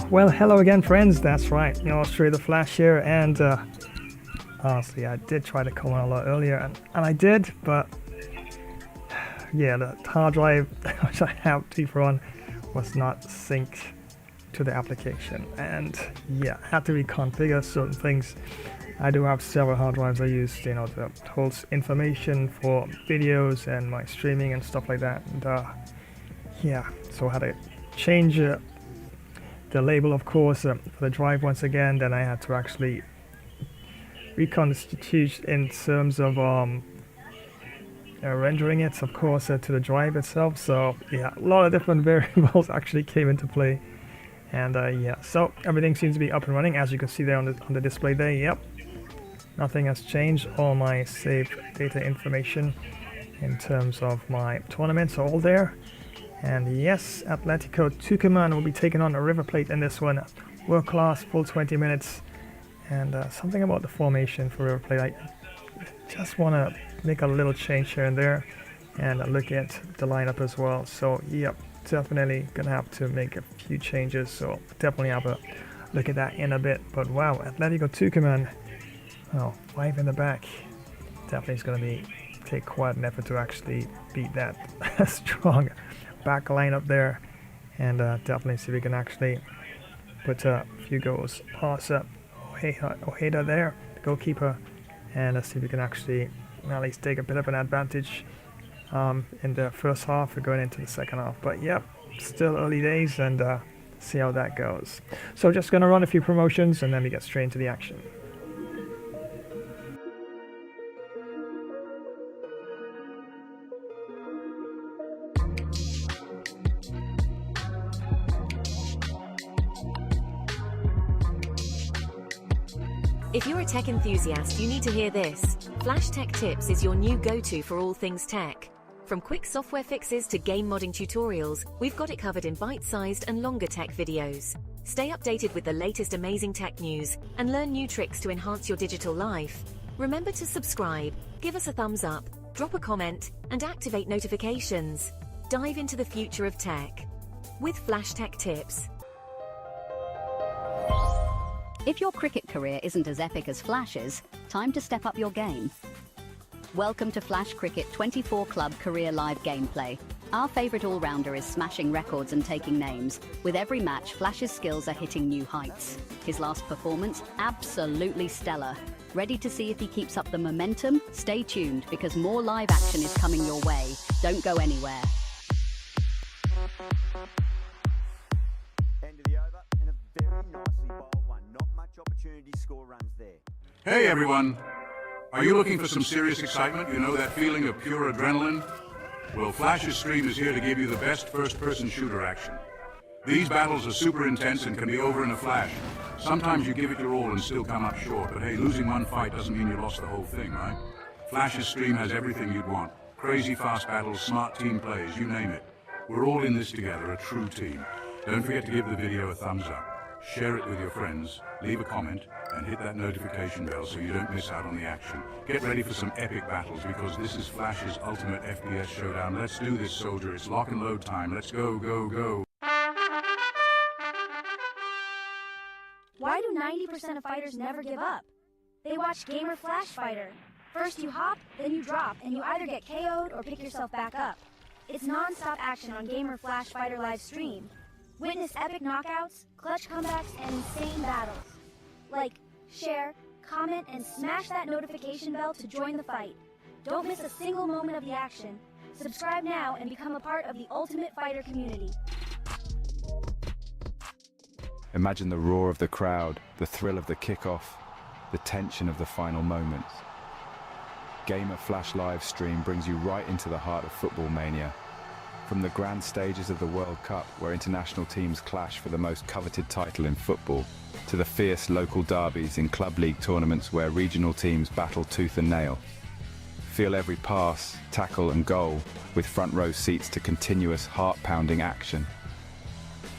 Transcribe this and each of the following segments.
Well, hello again, friends. That's right, Australia the Flash here, and honestly, I did try to come on a lot earlier, and I did, but yeah, the hard drive which I have FIFA on was not synced to the application, and yeah, I had to reconfigure certain things. I do have several hard drives I use, to hold information for videos and my streaming and stuff like that, and yeah, so I had to change the label, of course, for the drive once again. Then I had to actually reconstitute in terms of rendering it, of course, to the drive itself. So yeah, a lot of different variables actually came into play, and yeah, so everything seems to be up and running, as you can see there on the display there. Yep, nothing has changed. All my saved data information in terms of my tournaments are all there. And yes, Atletico Tucuman will be taking on a River Plate in this one. World class, full 20 minutes. And something about the formation for River Plate. I just want to make a little change here and there and look at the lineup as well. So, yep, definitely going to have to make a few changes. So, definitely have a look at that in a bit. But wow, Atletico Tucuman, oh, 5 in the back. Definitely is going to take quite an effort to actually beat that strong back line up there, and definitely see if we can actually put a few goals past Ojeda there, the goalkeeper, and let's see if we can actually at least take a bit of an advantage in the first half. We're going into the second half, but yep, still early days, and see how that goes. So just going to run a few promotions and then we get straight into the action. If you're a tech enthusiast, you need to hear this. Flash Tech Tips is your new go-to for all things tech. From quick software fixes to game modding tutorials, we've got it covered in bite-sized and longer tech videos. Stay updated with the latest amazing tech news and learn new tricks to enhance your digital life. Remember to subscribe, give us a thumbs up, drop a comment, and activate notifications. Dive into the future of tech with Flash Tech Tips. If your cricket career isn't as epic as Flash's, time to step up your game. Welcome to Flash Cricket 24 Club Career Live Gameplay. Our favourite all-rounder is smashing records and taking names. With every match, Flash's skills are hitting new heights. His last performance, absolutely stellar. Ready to see if he keeps up the momentum? Stay tuned, because more live action is coming your way. Don't go anywhere. End of the over, and a very nicely bowled one. Not much opportunity to score runs there. Hey everyone! Are you looking for some serious excitement? You know that feeling of pure adrenaline? Well, Flash's stream is here to give you the best first-person shooter action. These battles are super intense and can be over in a flash. Sometimes you give it your all and still come up short, but hey, losing one fight doesn't mean you lost the whole thing, right? Flash's stream has everything you'd want. Crazy fast battles, smart team plays, you name it. We're all in this together, a true team. Don't forget to give the video a thumbs up. Share it with your friends, leave a comment, and hit that notification bell so you don't miss out on the action. Get ready for some epic battles, because this is Flash's ultimate FPS showdown. Let's do this, soldier. It's lock and load time. Let's go, go, go. Why do 90% of fighters never give up? They watch Gamer Flash Fighter. First you hop, then you drop, and you either get KO'd or pick yourself back up. It's non-stop action on Gamer Flash Fighter live stream. Witness epic knockouts, clutch comebacks, and insane battles. Like, share, comment, and smash that notification bell to join the fight. Don't miss a single moment of the action. Subscribe now and become a part of the Ultimate Fighter community. Imagine the roar of the crowd, the thrill of the kickoff, the tension of the final moments. Gamer Flash live stream brings you right into the heart of football mania. From the grand stages of the World Cup, where international teams clash for the most coveted title in football, to the fierce local derbies in club league tournaments where regional teams battle tooth and nail. Feel every pass, tackle and goal with front row seats to continuous heart-pounding action.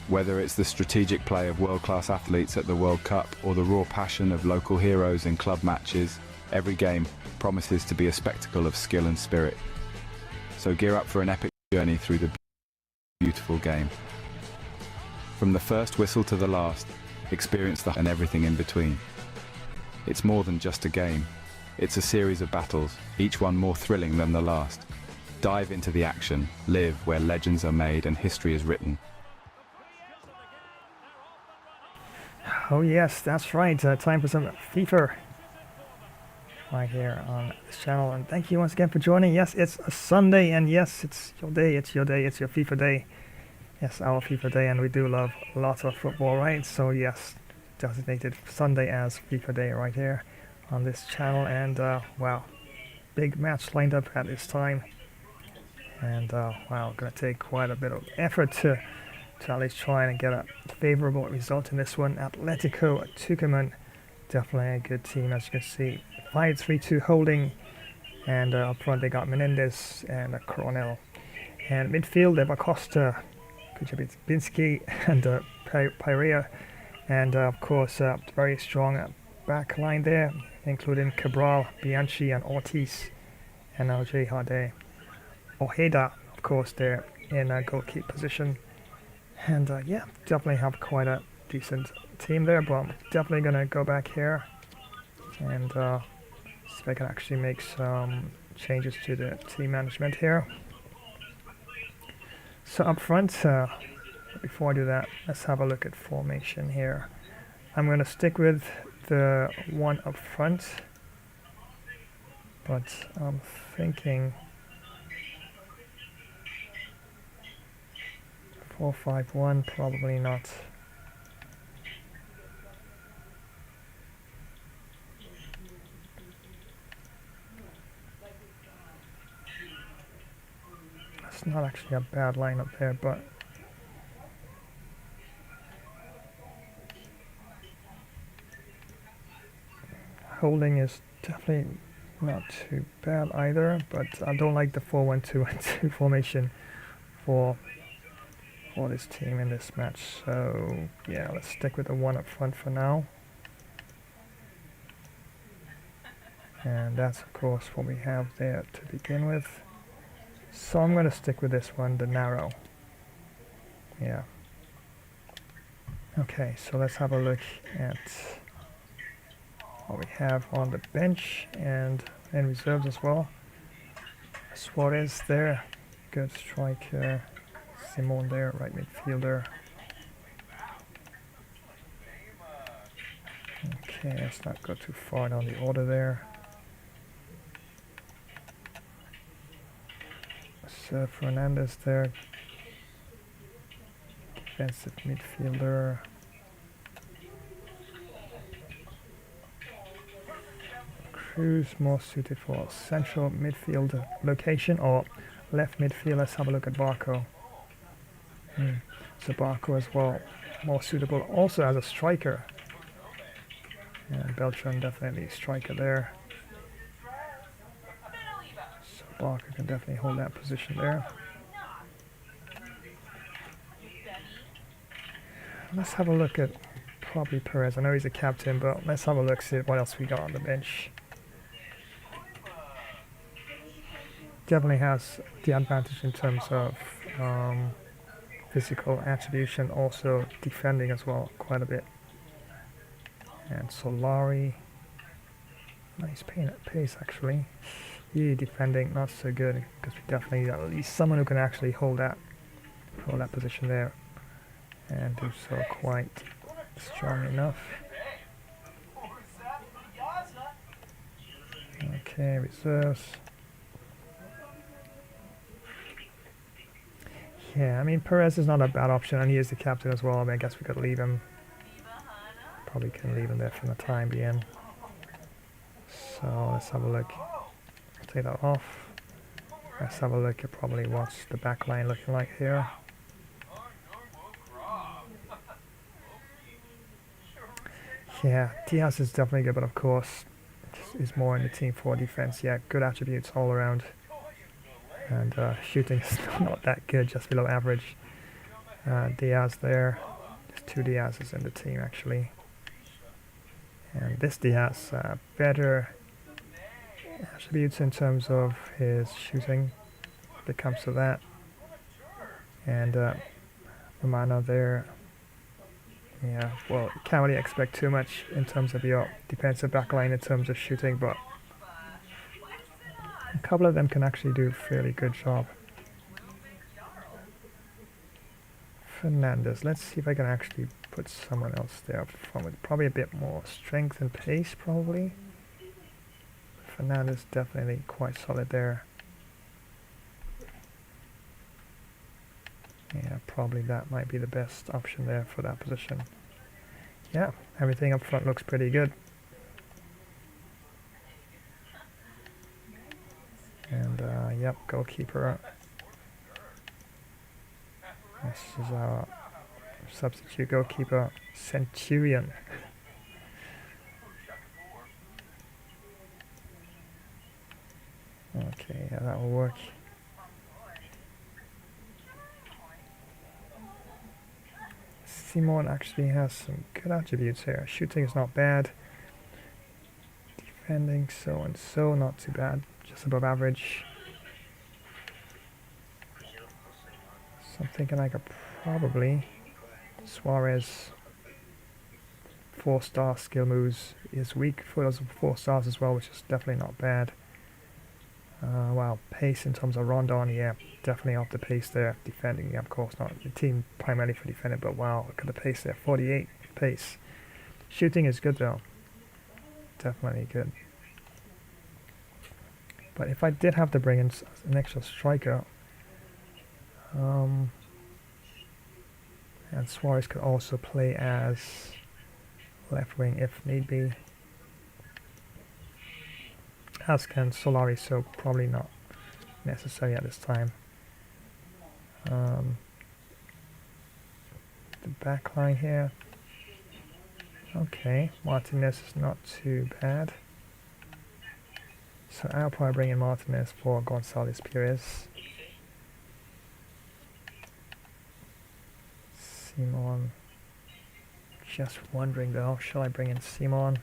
Whether it's the strategic play of world-class athletes at the World Cup or the raw passion of local heroes in club matches, every game promises to be a spectacle of skill and spirit. So gear up for an epic journey through the beautiful game. From the first whistle to the last, experience the and everything in between. It's more than just a game. It's a series of battles, each one more thrilling than the last. Dive into the action, live where legends are made and history is written. Oh yes, that's right. Time for some FIFA right here on this channel. And thank you once again for joining. Yes, it's a Sunday, and yes, it's your day. It's your day. It's your FIFA day. Yes, our FIFA day, and we do love lots of football, right? So yes, designated Sunday as FIFA day right here on this channel. And wow, big match lined up at this time. And wow, gonna take quite a bit of effort to at least try and get a favorable result in this one. Atletico Tucuman, definitely a good team, as you can see. 5-3-2 holding, and up front they got Menendez and Coronel. And midfield, they have Acosta, Kujabinski, and Pereira. And of course, very strong back line there, including Cabral, Bianchi, and Ortiz, and Ojeda, of course, there in a goalkeeper position. And yeah, definitely have quite a decent team there, but I'm definitely going to go back here and see if I can actually make some changes to the team management here. So up front, before I do that, let's have a look at formation here. I'm going to stick with the one up front, but I'm thinking 4-5-1, probably not. That's not actually a bad lineup there, but holding is definitely not too bad either, but I don't like the 4-1-2-1-2 formation for this team in this match. So yeah, let's stick with the one up front for now. And that's of course what we have there to begin with. So I'm going to stick with this one, the narrow. Yeah. Okay, so let's have a look at what we have on the bench and in reserves as well. Suarez there, good striker. Simon there, right midfielder. Okay, let's not go too far down the order there. So Fernandez there, defensive midfielder. Cruz more suited for central midfield location or left midfield. Let's have a look at Barco. So Barco as well, more suitable also as a striker. And Beltran definitely striker there. So Barco can definitely hold that position there. Let's have a look at probably Perez. I know he's a captain, but let's have a look, see what else we got on the bench. Definitely has the advantage in terms of physical attribution, also defending as well quite a bit. And Solari. Nice pace actually. Yeah, defending not so good because we definitely need at least someone who can actually hold that position there and do so quite strong enough. Okay, reserves. Yeah, I mean Perez is not a bad option, and he is the captain as well. I mean, I guess we could leave him. Probably can leave him there for the time being. So let's have a look. Take that off. Let's have a look at probably what's the back line looking like here. Yeah, Diaz is definitely good, but of course is more in the team for defense. Yeah, good attributes all around. And shooting is not that good, just below average. Diaz there. There's two Diaz's in the team actually. And this Diaz, better attributes in terms of his shooting, if it comes to that. And Romano there. Yeah, well, you can't really expect too much in terms of your defensive backline in terms of shooting, but a couple of them can actually do a fairly good job. Fernandez, let's see if I can actually put someone else there up front with probably a bit more strength and pace, probably. Fernandez definitely quite solid there. Yeah, probably that might be the best option there for that position. Yeah, everything up front looks pretty good. And yep, goalkeeper. This is our substitute goalkeeper, Centurion. Okay, yeah, that will work. Simon actually has some good attributes here. Shooting is not bad. Defending so and so, not too bad. Just above average. So I'm thinking I could probably Suarez 4-star skill moves is weak for those 4 stars as well, which is definitely not bad. Wow, pace in terms of Rondon, yeah, definitely off the pace there. Defending, yeah, of course not the team primarily for defending, but wow, look at the pace there, 48 pace. Shooting is good though, definitely good. But if I did have to bring in an extra striker, and Suarez could also play as left wing if need be. As can Solari, so probably not necessary at this time. The back line here. Okay, Martinez is not too bad. So I'll probably bring in Martinez for Gonzalez Perez. Simon. Just wondering though, shall I bring in Simon?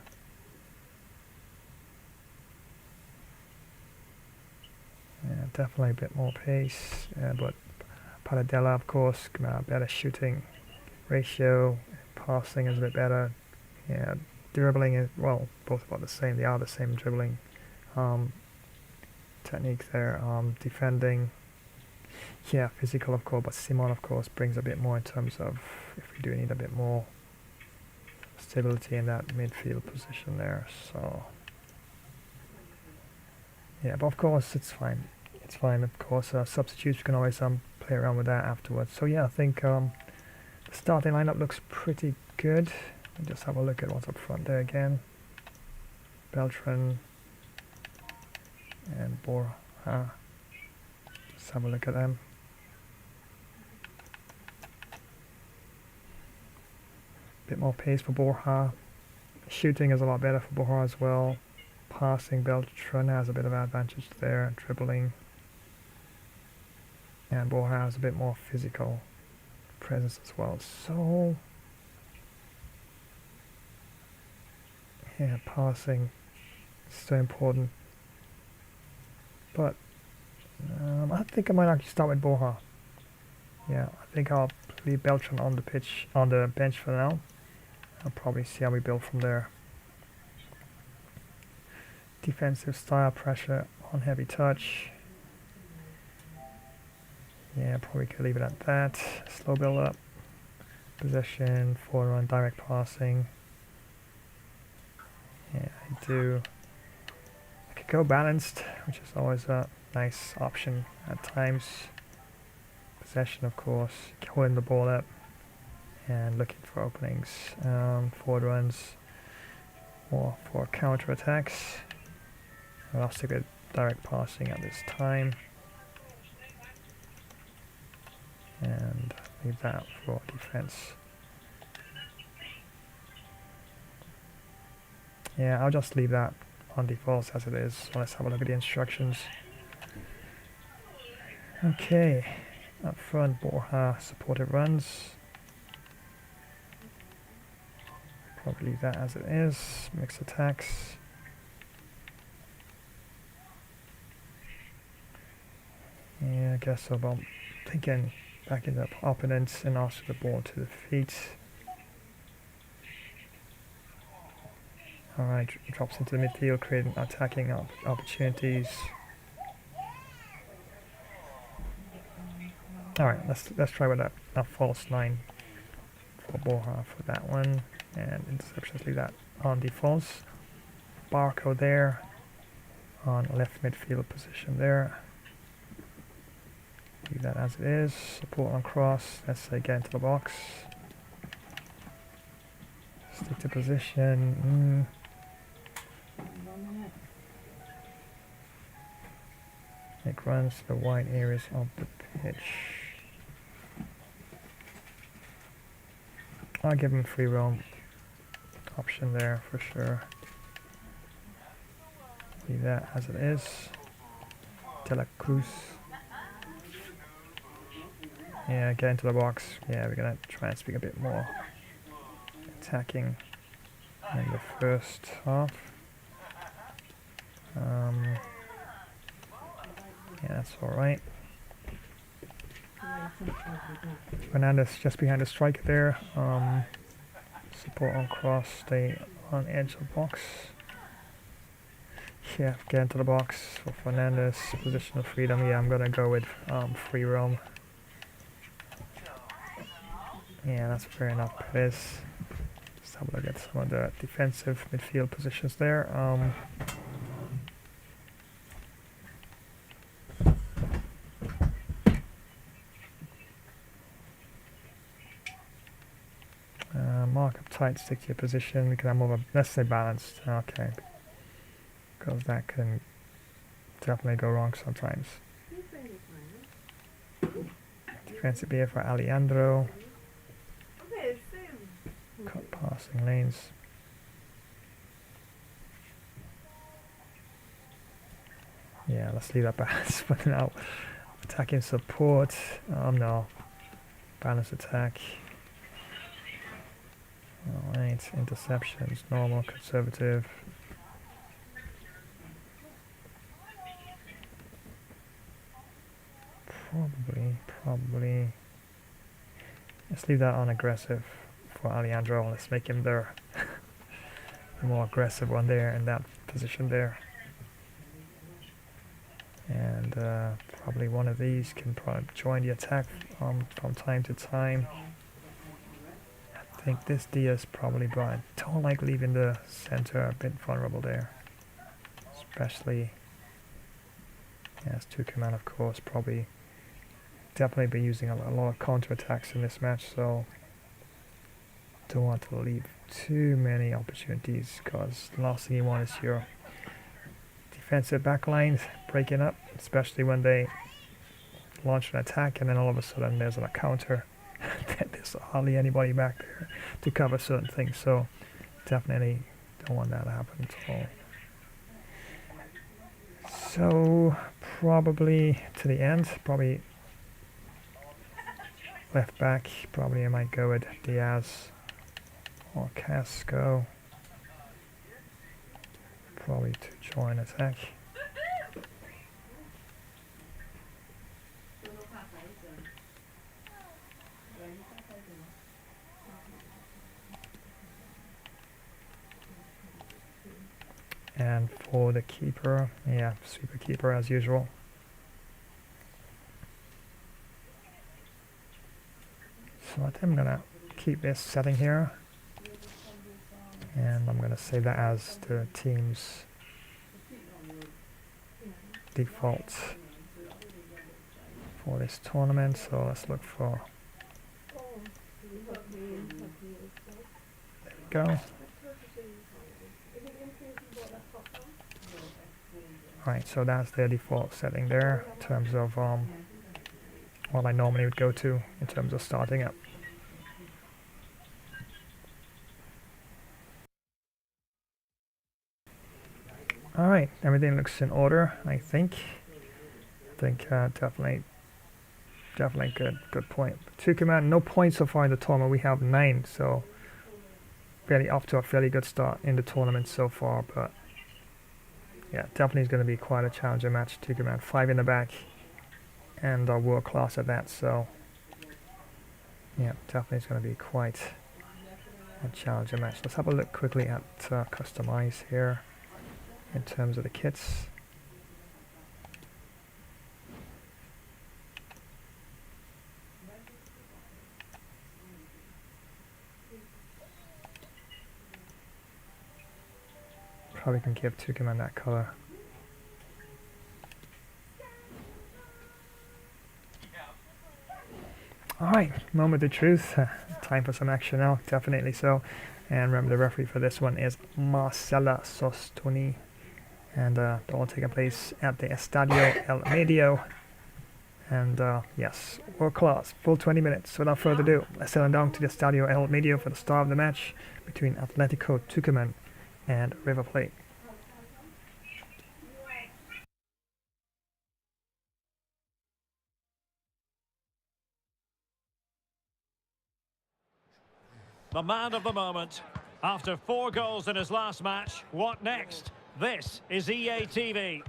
Yeah, definitely a bit more pace, but Paradella, of course, better shooting ratio, passing is a bit better. Yeah, dribbling is, well, both about the same. They are the same dribbling technique there. Defending, yeah, physical, of course, but Simon, of course, brings a bit more in terms of if we do need a bit more stability in that midfield position there. So. Yeah, but of course it's fine. It's fine, of course. Substitutes, you can always play around with that afterwards. So yeah, I think the starting lineup looks pretty good. I'll just have a look at what's up front there again. Beltran and Borja. Let's have a look at them. Bit more pace for Borja. Shooting is a lot better for Borja as well. Passing, Beltran has a bit of advantage there, dribbling, and Borja has a bit more physical presence as well. So, yeah, passing is so important. But I think I might actually start with Borja. Yeah, I think I'll leave Beltran on the bench for now. I'll probably see how we build from there. Defensive style, pressure on heavy touch. Yeah, probably could leave it at that. Slow build up. Possession, forward run, direct passing. Yeah, I do. I could go balanced, which is always a nice option at times. Possession, of course, holding the ball up and looking for openings. Forward runs or for counter attacks. I'll stick with direct passing at this time. And leave that for defense. Yeah, I'll just leave that on default as it is. So let's have a look at the instructions. Okay, up front, Borja supported runs. Probably leave that as it is. Mixed attacks. Yeah, I guess so, but I'm thinking back in the opponents and also the ball to the feet. Alright, drops into the midfield, creating attacking opportunities. Alright, let's try with a false 9 for Borja for that one. And interceptions, leave that on defaults. Barco there on left midfield position there. Leave that as it is. Support on cross. Let's say get into the box. Stick to position. Make runs to the wide areas of the pitch. I'll give him free roam option there for sure. Leave that as it is. De la Cruz. Yeah, get into the box. Yeah, we're gonna try and speak a bit more attacking in the first half. Yeah, that's alright. Fernandez just behind the striker there. Support on cross, stay on edge of box. Yeah, get into the box for Fernandez. Position of freedom. Yeah, I'm gonna go with free roam. Yeah, that's fair enough. Perez. Let's have a look at some of the defensive midfield positions there. Mark up tight, stick to your position. We can have more of a, let's say balanced. Okay. Because that can definitely go wrong sometimes. Defensive here for Alejandro. Cut passing lanes. Yeah, let's leave that balance. But now, attacking support. No. Balance attack. Alright, interceptions, normal, conservative. Probably. Let's leave that on aggressive for Alejandro. Let's make him the more aggressive one there in that position there. And probably one of these can probably join the attack from time to time. I think this Diaz probably, but I don't like leaving the center a bit vulnerable there. Especially, yes, Tucuman of course, probably definitely be using a lot of counter-attacks in this match, so don't want to leave too many opportunities, because the last thing you want is your defensive backlines breaking up, especially when they launch an attack and then all of a sudden there's a counter. There's hardly anybody back there to cover certain things, so definitely don't want that to happen at all. So probably to the end, probably left back, probably I might go with Diaz or Casco, probably to join attack. And for the keeper, yeah, sweeper keeper as usual. So I think I'm gonna keep this setting here, and I'm gonna save that as the team's default for this tournament. So let's look for, there we go. Right, so that's their default setting there in terms of what I normally would go to in terms of starting up. Alright, everything looks in order, I think. Definitely good point. Tucuman, no points so far in the tournament. We have 9, so fairly off to a fairly good start in the tournament so far, but yeah, definitely is going to be quite a challenging match. Tucuman 5 in the back, and world class at that, so yeah, definitely is going to be quite a challenging match. Let's have a look quickly at customize here in terms of the kits. Probably can give Tucuman that color. Alright, moment of truth. Time for some action now, definitely so. And remember, the referee for this one is Marcela Sostoni. And all taking place at the Estadio El Medio. And yes, world class, full 20 minutes. Without further ado, let's head on down to the Estadio El Medio for the start of the match between Atletico Tucuman and River Plate. The man of the moment. After 4 goals in his last match, what next? This is EA TV.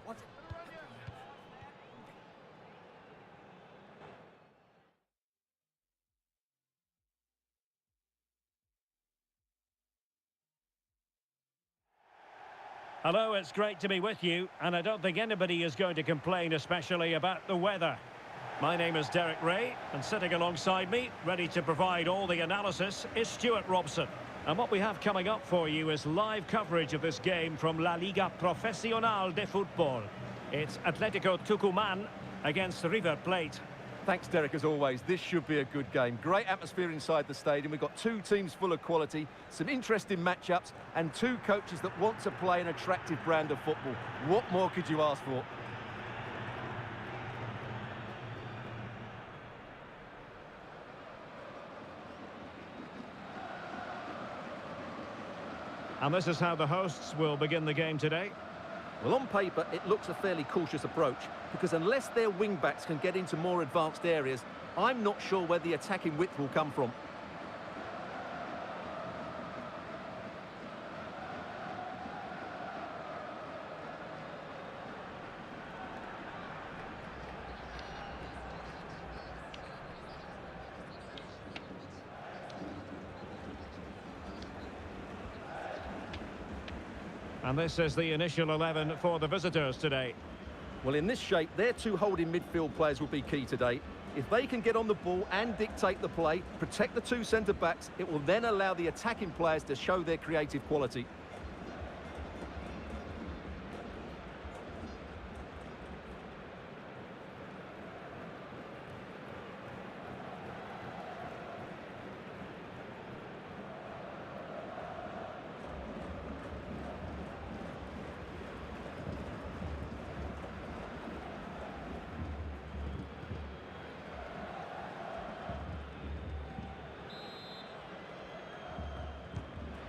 Hello, it's great to be with you, and I don't think anybody is going to complain, especially about the weather. My name is Derek Ray, and sitting alongside me, ready to provide all the analysis, is Stuart Robson. And what we have coming up for you is live coverage of this game from La Liga Profesional de Futbol. It's Atletico Tucuman against River Plate. Thanks, Derek, as always. This should be a good game. Great atmosphere inside the stadium. We've got 2 teams full of quality, some interesting matchups, and 2 coaches that want to play an attractive brand of football. What more could you ask for? And this is how the hosts will begin the game today. Well, on paper, it looks a fairly cautious approach, because unless their wing-backs can get into more advanced areas, I'm not sure where the attacking width will come from. And this is the initial 11 for the visitors today. Well, in this shape, their 2 holding midfield players will be key today. If they can get on the ball and dictate the play, protect the 2 centre-backs, it will then allow the attacking players to show their creative quality.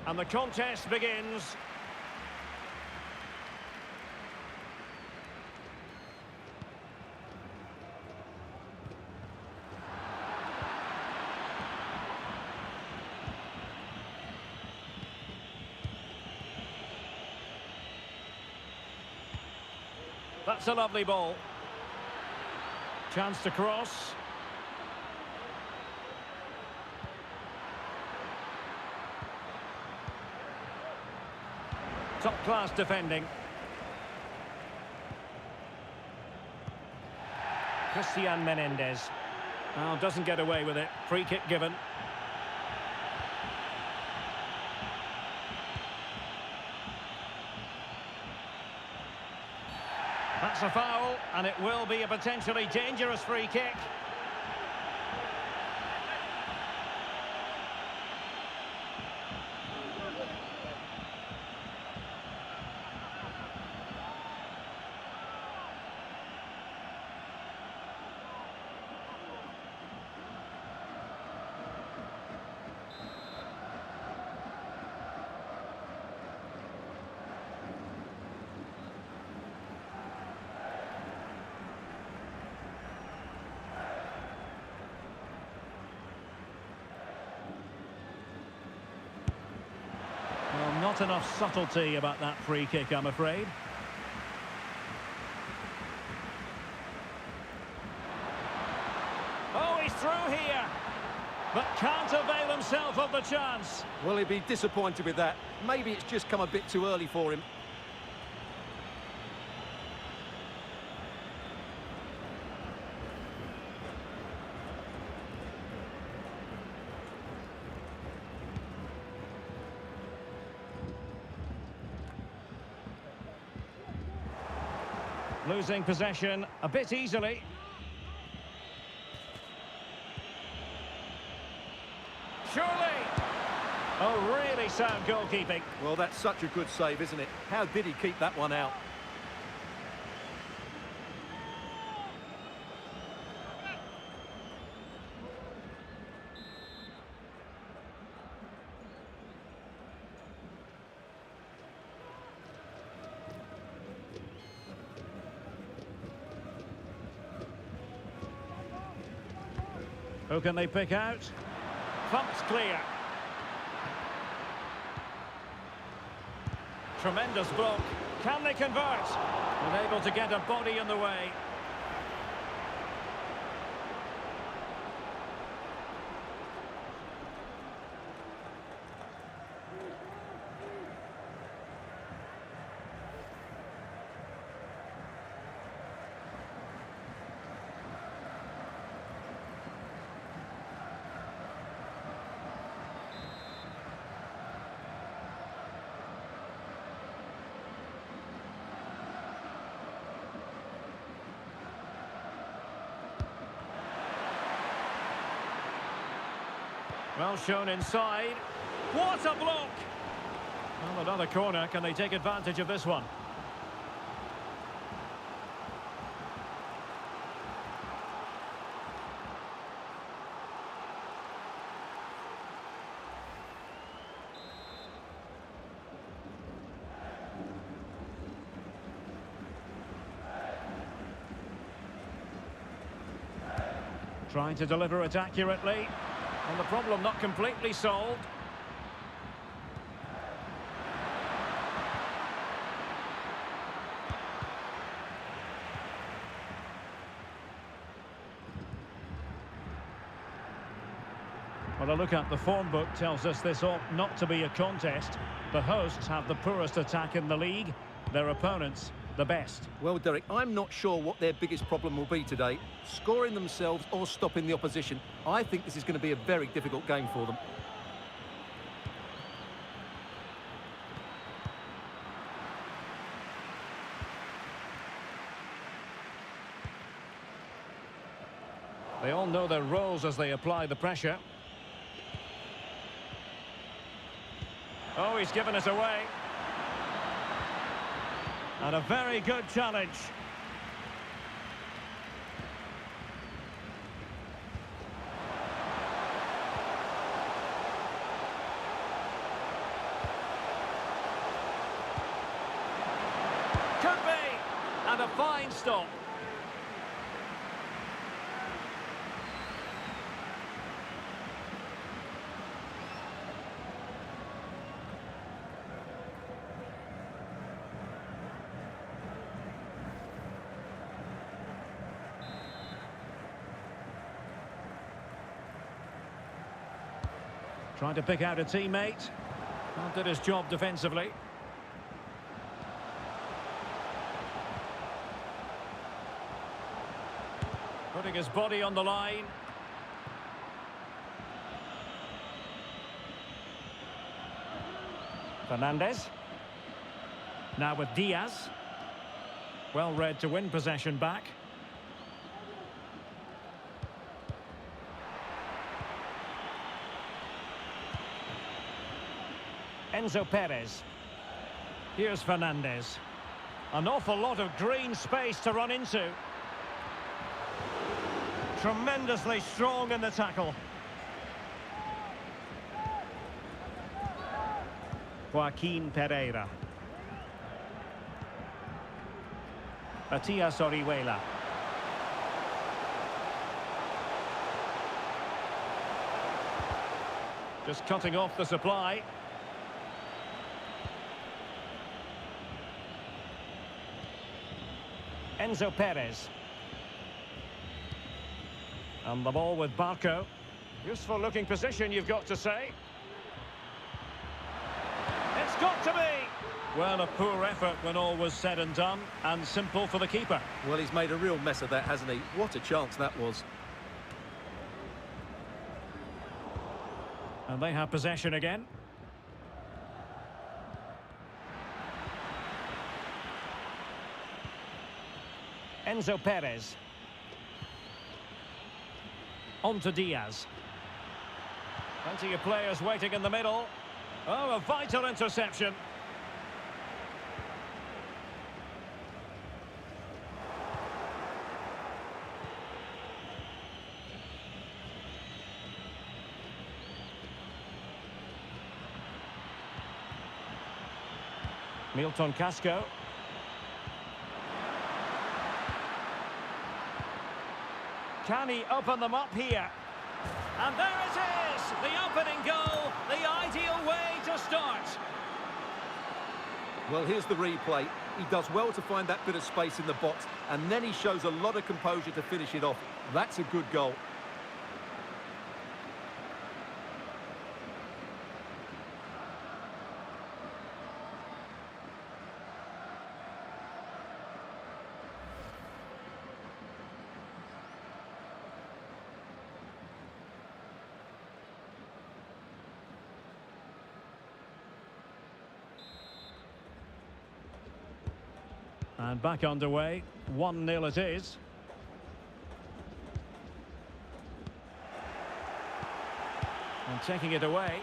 And the contest begins. That's a lovely ball. Chance to cross. Top-class defending. Christian Menendez. Well, doesn't get away with it. Free kick given. That's a foul, and it will be a potentially dangerous free kick. Well, not enough subtlety about that free kick, I'm afraid. Oh, he's through here, but can't avail himself of the chance. Well, he'd be disappointed with that. Maybe it's just come a bit too early for him. Losing possession a bit easily. Surely! Oh, really sound goalkeeping. Well, that's such a good save, isn't it? How did he keep that one out? Who can they pick out? Thumped clear. Tremendous block. Can they convert? Unable to get a body in the way. Well shown inside. What a block! Well, another corner. Can they take advantage of this one? Trying to deliver it accurately. And the problem not completely solved. Well, a look at the form book tells us this ought not to be a contest. The hosts have the poorest attack in the league. Their opponents, the best. Well, Derek, I'm not sure what their biggest problem will be today. Scoring themselves or stopping the opposition. I think this is going to be a very difficult game for them. They all know their roles as they apply the pressure. Oh, he's given us away. And a very good challenge. Could be. And a fine stop. Trying to pick out a teammate. Well, did his job defensively. Putting his body on the line. Fernandez. Now with Diaz. Well read to win possession back. Enzo Perez. Here's Fernandez. An awful lot of green space to run into. Tremendously strong in the tackle. Joaquin Pereira. Matias Orihuela. Just cutting off the supply. Enzo Perez. And the ball with Barco. Useful looking position, you've got to say. It's got to be! Well, a poor effort when all was said and done, and simple for the keeper. Well, he's made a real mess of that, hasn't he? What a chance that was. And they have possession again. Enzo Perez. On to Diaz. Plenty of players waiting in the middle. Oh, a vital interception. Milton Casco. Can he open them up here? And there it is! The opening goal, the ideal way to start. Well, here's the replay. He does well to find that bit of space in the box, and then he shows a lot of composure to finish it off. That's a good goal. And back underway, 1-0 it is. And taking it away.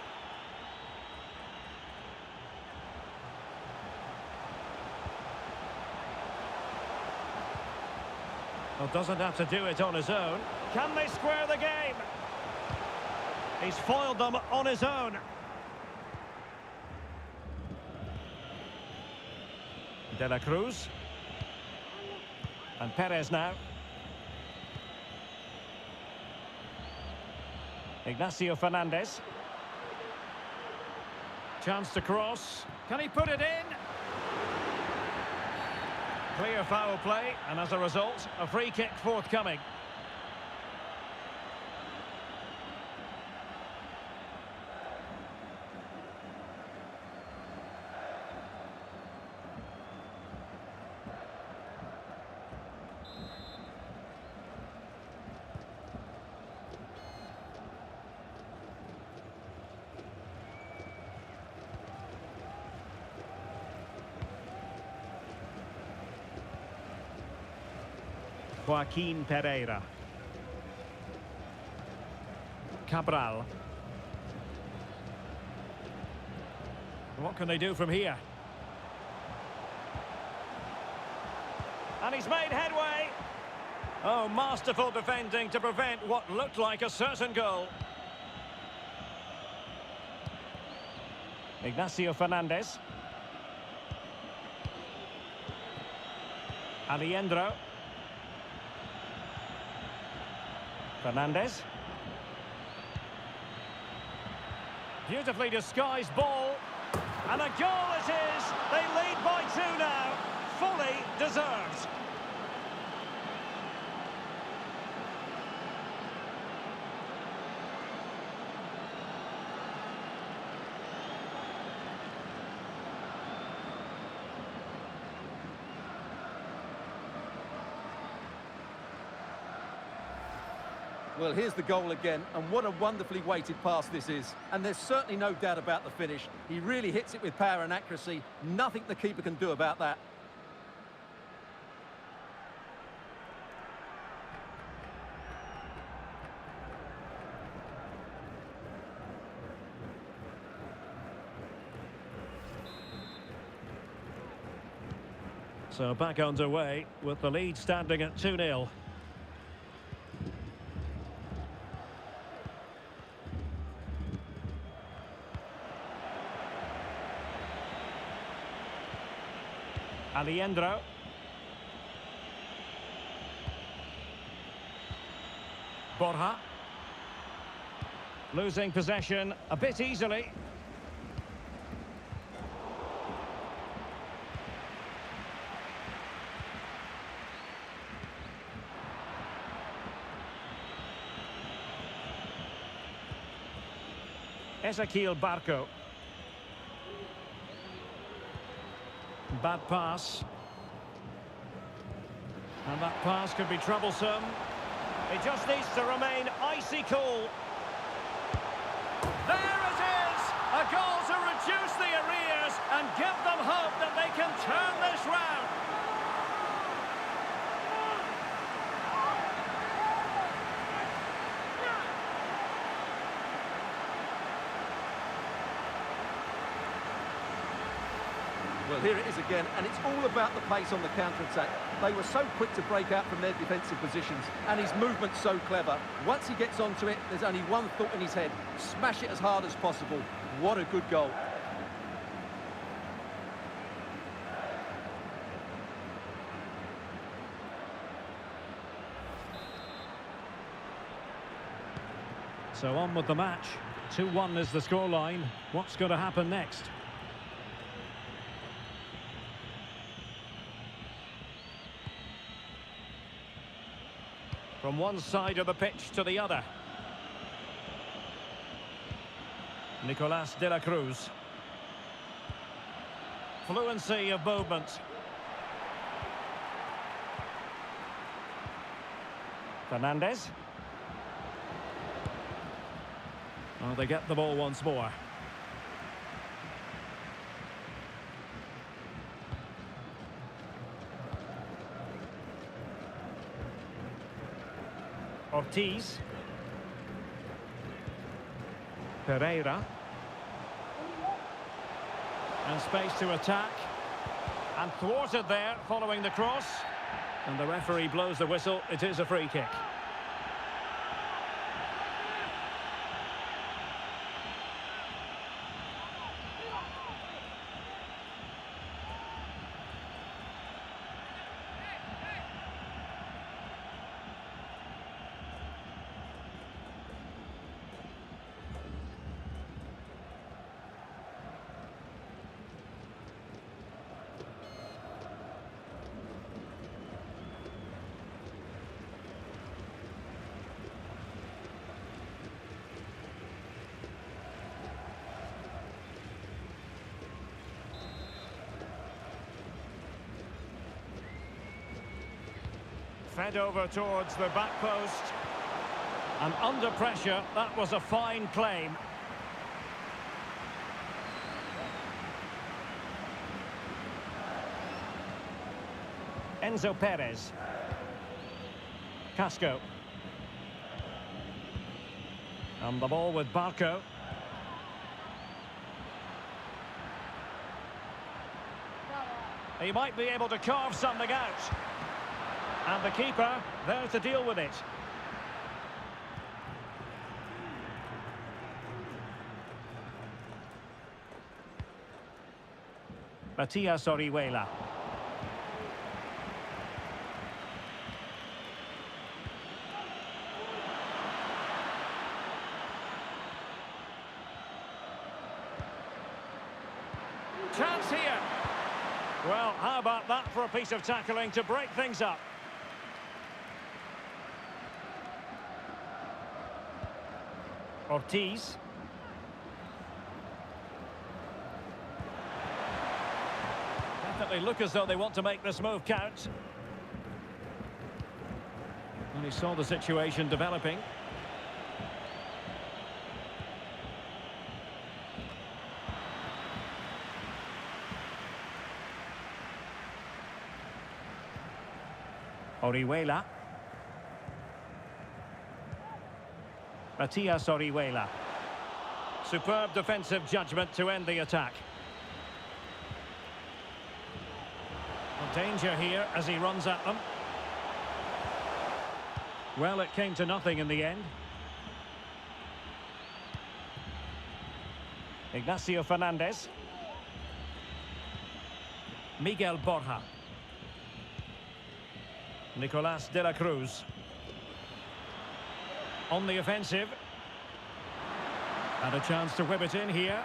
Well, doesn't have to do it on his own. Can they square the game? He's foiled them on his own. De la Cruz. And Perez now. Ignacio Fernandez. Chance to cross. Can he put it in? Clear foul play, and as a result, a free kick forthcoming. Joaquin Pereira. Cabral. What can they do from here? And he's made headway. Oh, masterful defending to prevent what looked like a certain goal. Ignacio Fernandez. Aliendro. Fernandez. Beautifully disguised ball. And a goal it is. They lead by 2 now. Fully deserved. Well, here's the goal again, and what a wonderfully weighted pass this is. And there's certainly no doubt about the finish. He really hits it with power and accuracy. Nothing the keeper can do about that. So back underway with the lead standing at 2-0. Aliendro. Borja. Losing possession a bit easily. Ezequiel Barco. Bad pass. And that pass could be troublesome. It just needs to remain icy cool. There it is! A goal to reduce the arrears and give them hope that they can turn this round. Well, here it is again, and it's all about the pace on the counter-attack. They were so quick to break out from their defensive positions, and his movement's so clever. Once he gets onto it, there's only one thought in his head: smash it as hard as possible. What a good goal. So on with the match. 2-1 is the scoreline. What's going to happen next? From one side of the pitch to the other. Nicolas de la Cruz. Fluency of movement. Fernandez. Well, they get the ball once more. Ortiz. Pereira. And space to attack. And thwarted there following the cross. And the referee blows the whistle. It is a free kick. Fed over towards the back post. And under pressure, that was a fine claim. Enzo Perez. Casco. And the ball with Barco. He might be able to carve something out. And the keeper there to deal with it. Matias Orihuela. Chance here. Well, how about that for a piece of tackling to break things up? Ortiz. Definitely look as though they want to make this move count. And he saw the situation developing. Orihuela. Matias Orihuela. Superb defensive judgment to end the attack. Danger here as he runs at them. Well, it came to nothing in the end. Ignacio Fernandez. Miguel Borja. Nicolas de la Cruz. On the offensive. And a chance to whip it in here.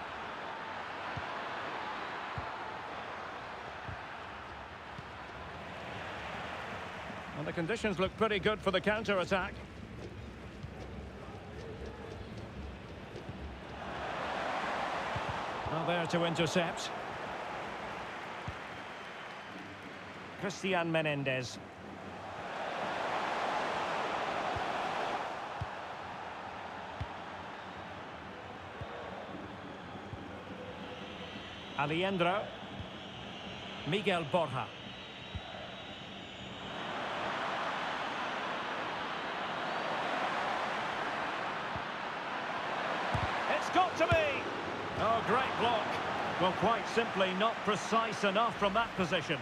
And the conditions look pretty good for the counter-attack. Well, there to intercept. Christian Menendez. Alejandro. Miguel Borja. It's got to be! Oh, great block. Well, quite simply not precise enough from that position.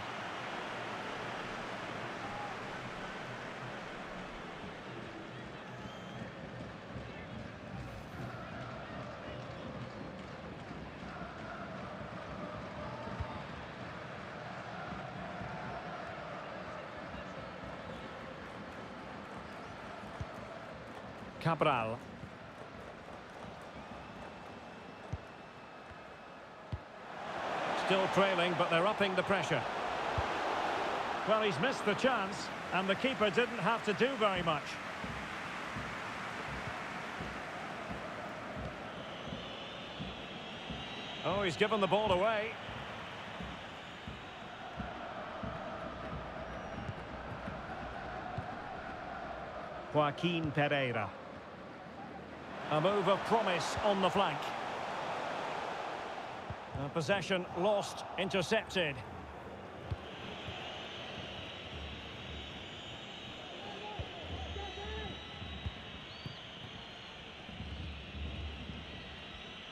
Cabral. Still trailing, but they're upping the pressure. Well, he's missed the chance, and the keeper didn't have to do very much. Oh, he's given the ball away. Joaquin Pereira. A move of promise on the flank. Possession lost, intercepted.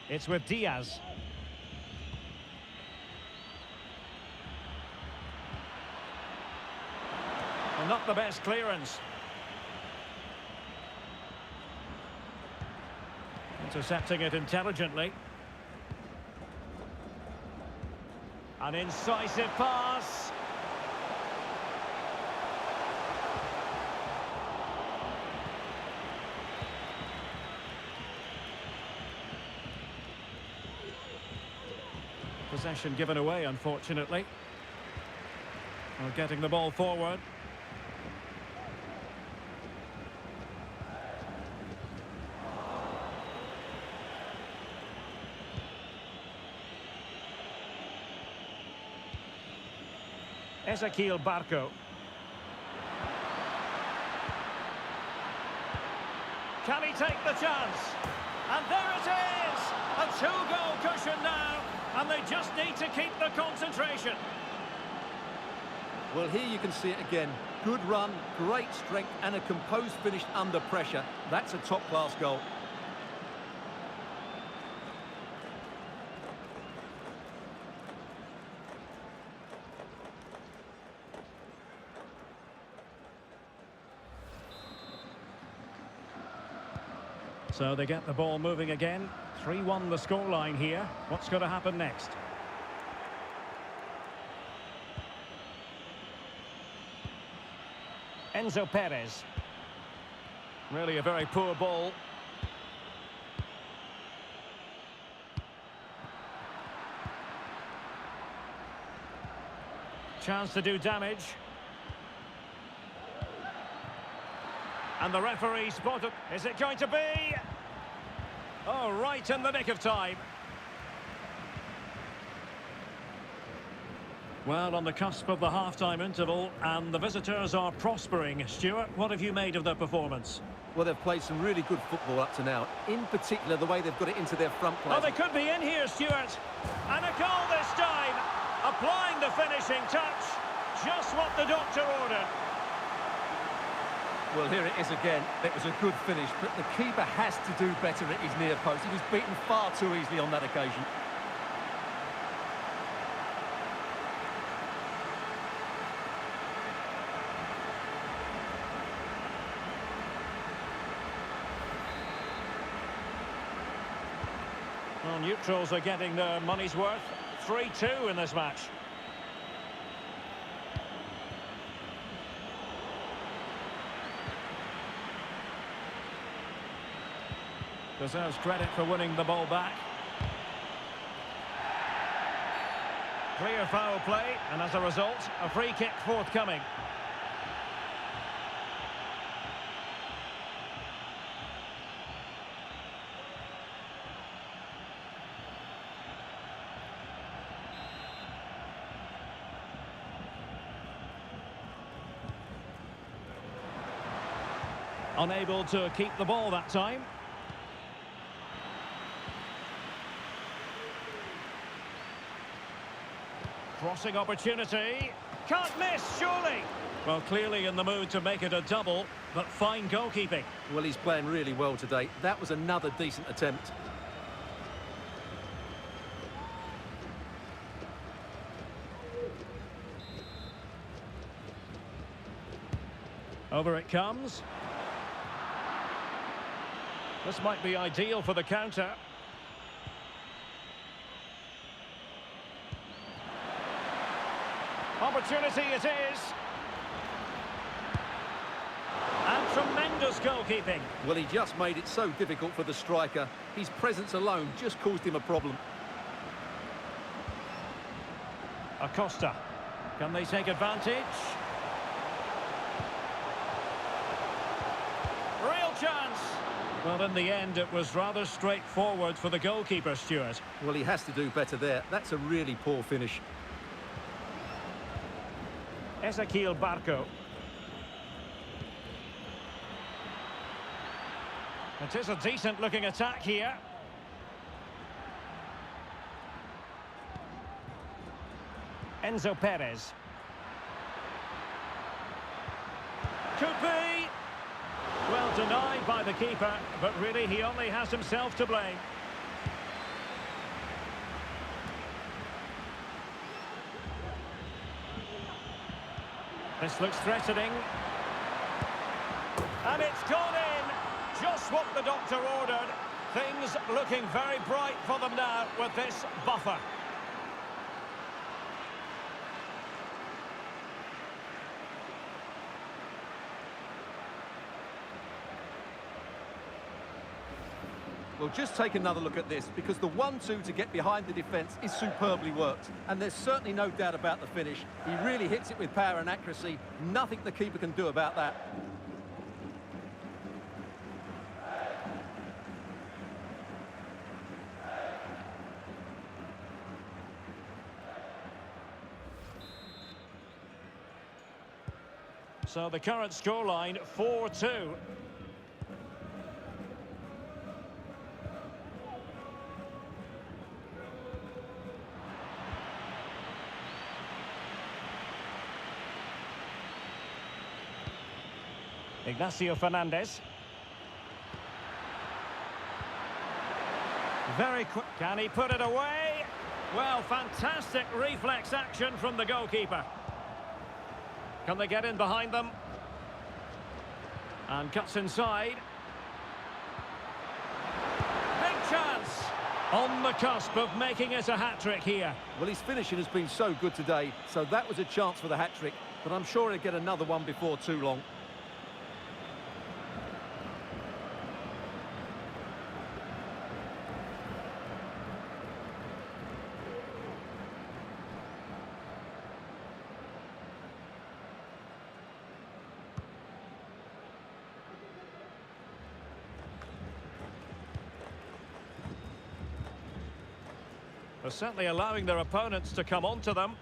It's with Diaz. Well, not the best clearance. Intercepting it intelligently. An incisive pass. Possession given away, unfortunately. Well, getting the ball forward. Ezequiel Barco. Can he take the chance? And there it is! A two-goal cushion now, and they just need to keep the concentration. Well, here you can see it again. Good run, great strength, and a composed finish under pressure. That's a top-class goal. So they get the ball moving again. 3-1 the scoreline here. What's going to happen next? Enzo Perez. Really a very poor ball. Chance to do damage. And the referee spotted. Is it going to be? Oh, right in the nick of time. Well, on the cusp of the half-time interval, and the visitors are prospering. Stuart, what have you made of their performance? Well, they've played some really good football up to now. In particular, the way they've got it into their front play. Oh, they could be in here, Stuart. And a goal this time. Applying the finishing touch. Just what the doctor ordered. Well, here it is again. It was a good finish, but the keeper has to do better at his near post. He was beaten far too easily on that occasion. Well, neutrals are getting their money's worth. 3-2 in this match. Deserves credit for winning the ball back. Clear foul play, and as a result, a free kick forthcoming. Unable to keep the ball that time. Crossing opportunity. Can't miss, surely. Well, clearly in the mood to make it a double, but fine goalkeeping. Well, he's playing really well today. That was another decent attempt. Over it comes. This might be ideal for the counter. Opportunity it is. And tremendous goalkeeping. Well, he just made it so difficult for the striker. His presence alone just caused him a problem. Acosta. Can they take advantage? Real chance. Well, in the end, it was rather straightforward for the goalkeeper, Stuart. Well, he has to do better there. That's a really poor finish. Ezequiel Barco. It is a decent-looking attack here. Enzo Perez. Could be. Well denied by the keeper, but really he only has himself to blame. This looks threatening. And it's gone in. Just what the doctor ordered. Things looking very bright for them now with this buffer. Well, just take another look at this, because the 1-2 to get behind the defence is superbly worked. And there's certainly no doubt about the finish. He really hits it with power and accuracy. Nothing the keeper can do about that. So the current scoreline, 4-2. Ignacio Fernandez. Very quick. Can he put it away? Well, fantastic reflex action from the goalkeeper. Can they get in behind them? And cuts inside. Big chance. On the cusp of making it a hat-trick here. Well, his finishing has been so good today, so that was a chance for the hat-trick, but I'm sure he'll get another one before too long. They're certainly allowing their opponents to come onto them.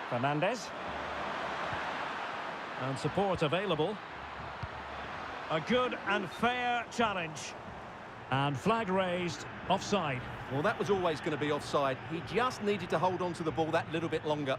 Fernandez. And support available. A good and fair challenge. And flag raised, offside. Well, that was always going to be offside. He just needed to hold on to the ball that little bit longer.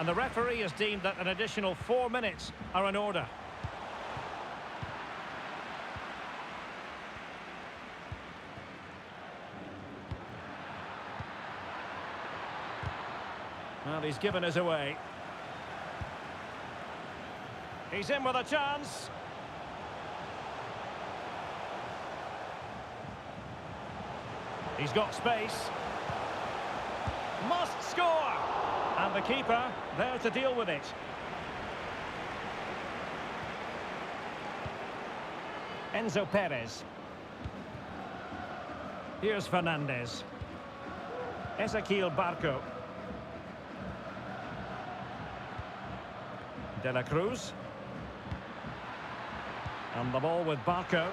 And the referee has deemed that an additional 4 minutes are in order. Well, he's given us away. He's in with a chance. He's got space. Must score! And the keeper there to deal with it. Enzo Perez. Here's Fernandez. Ezequiel Barco. De la Cruz. And the ball with Barco.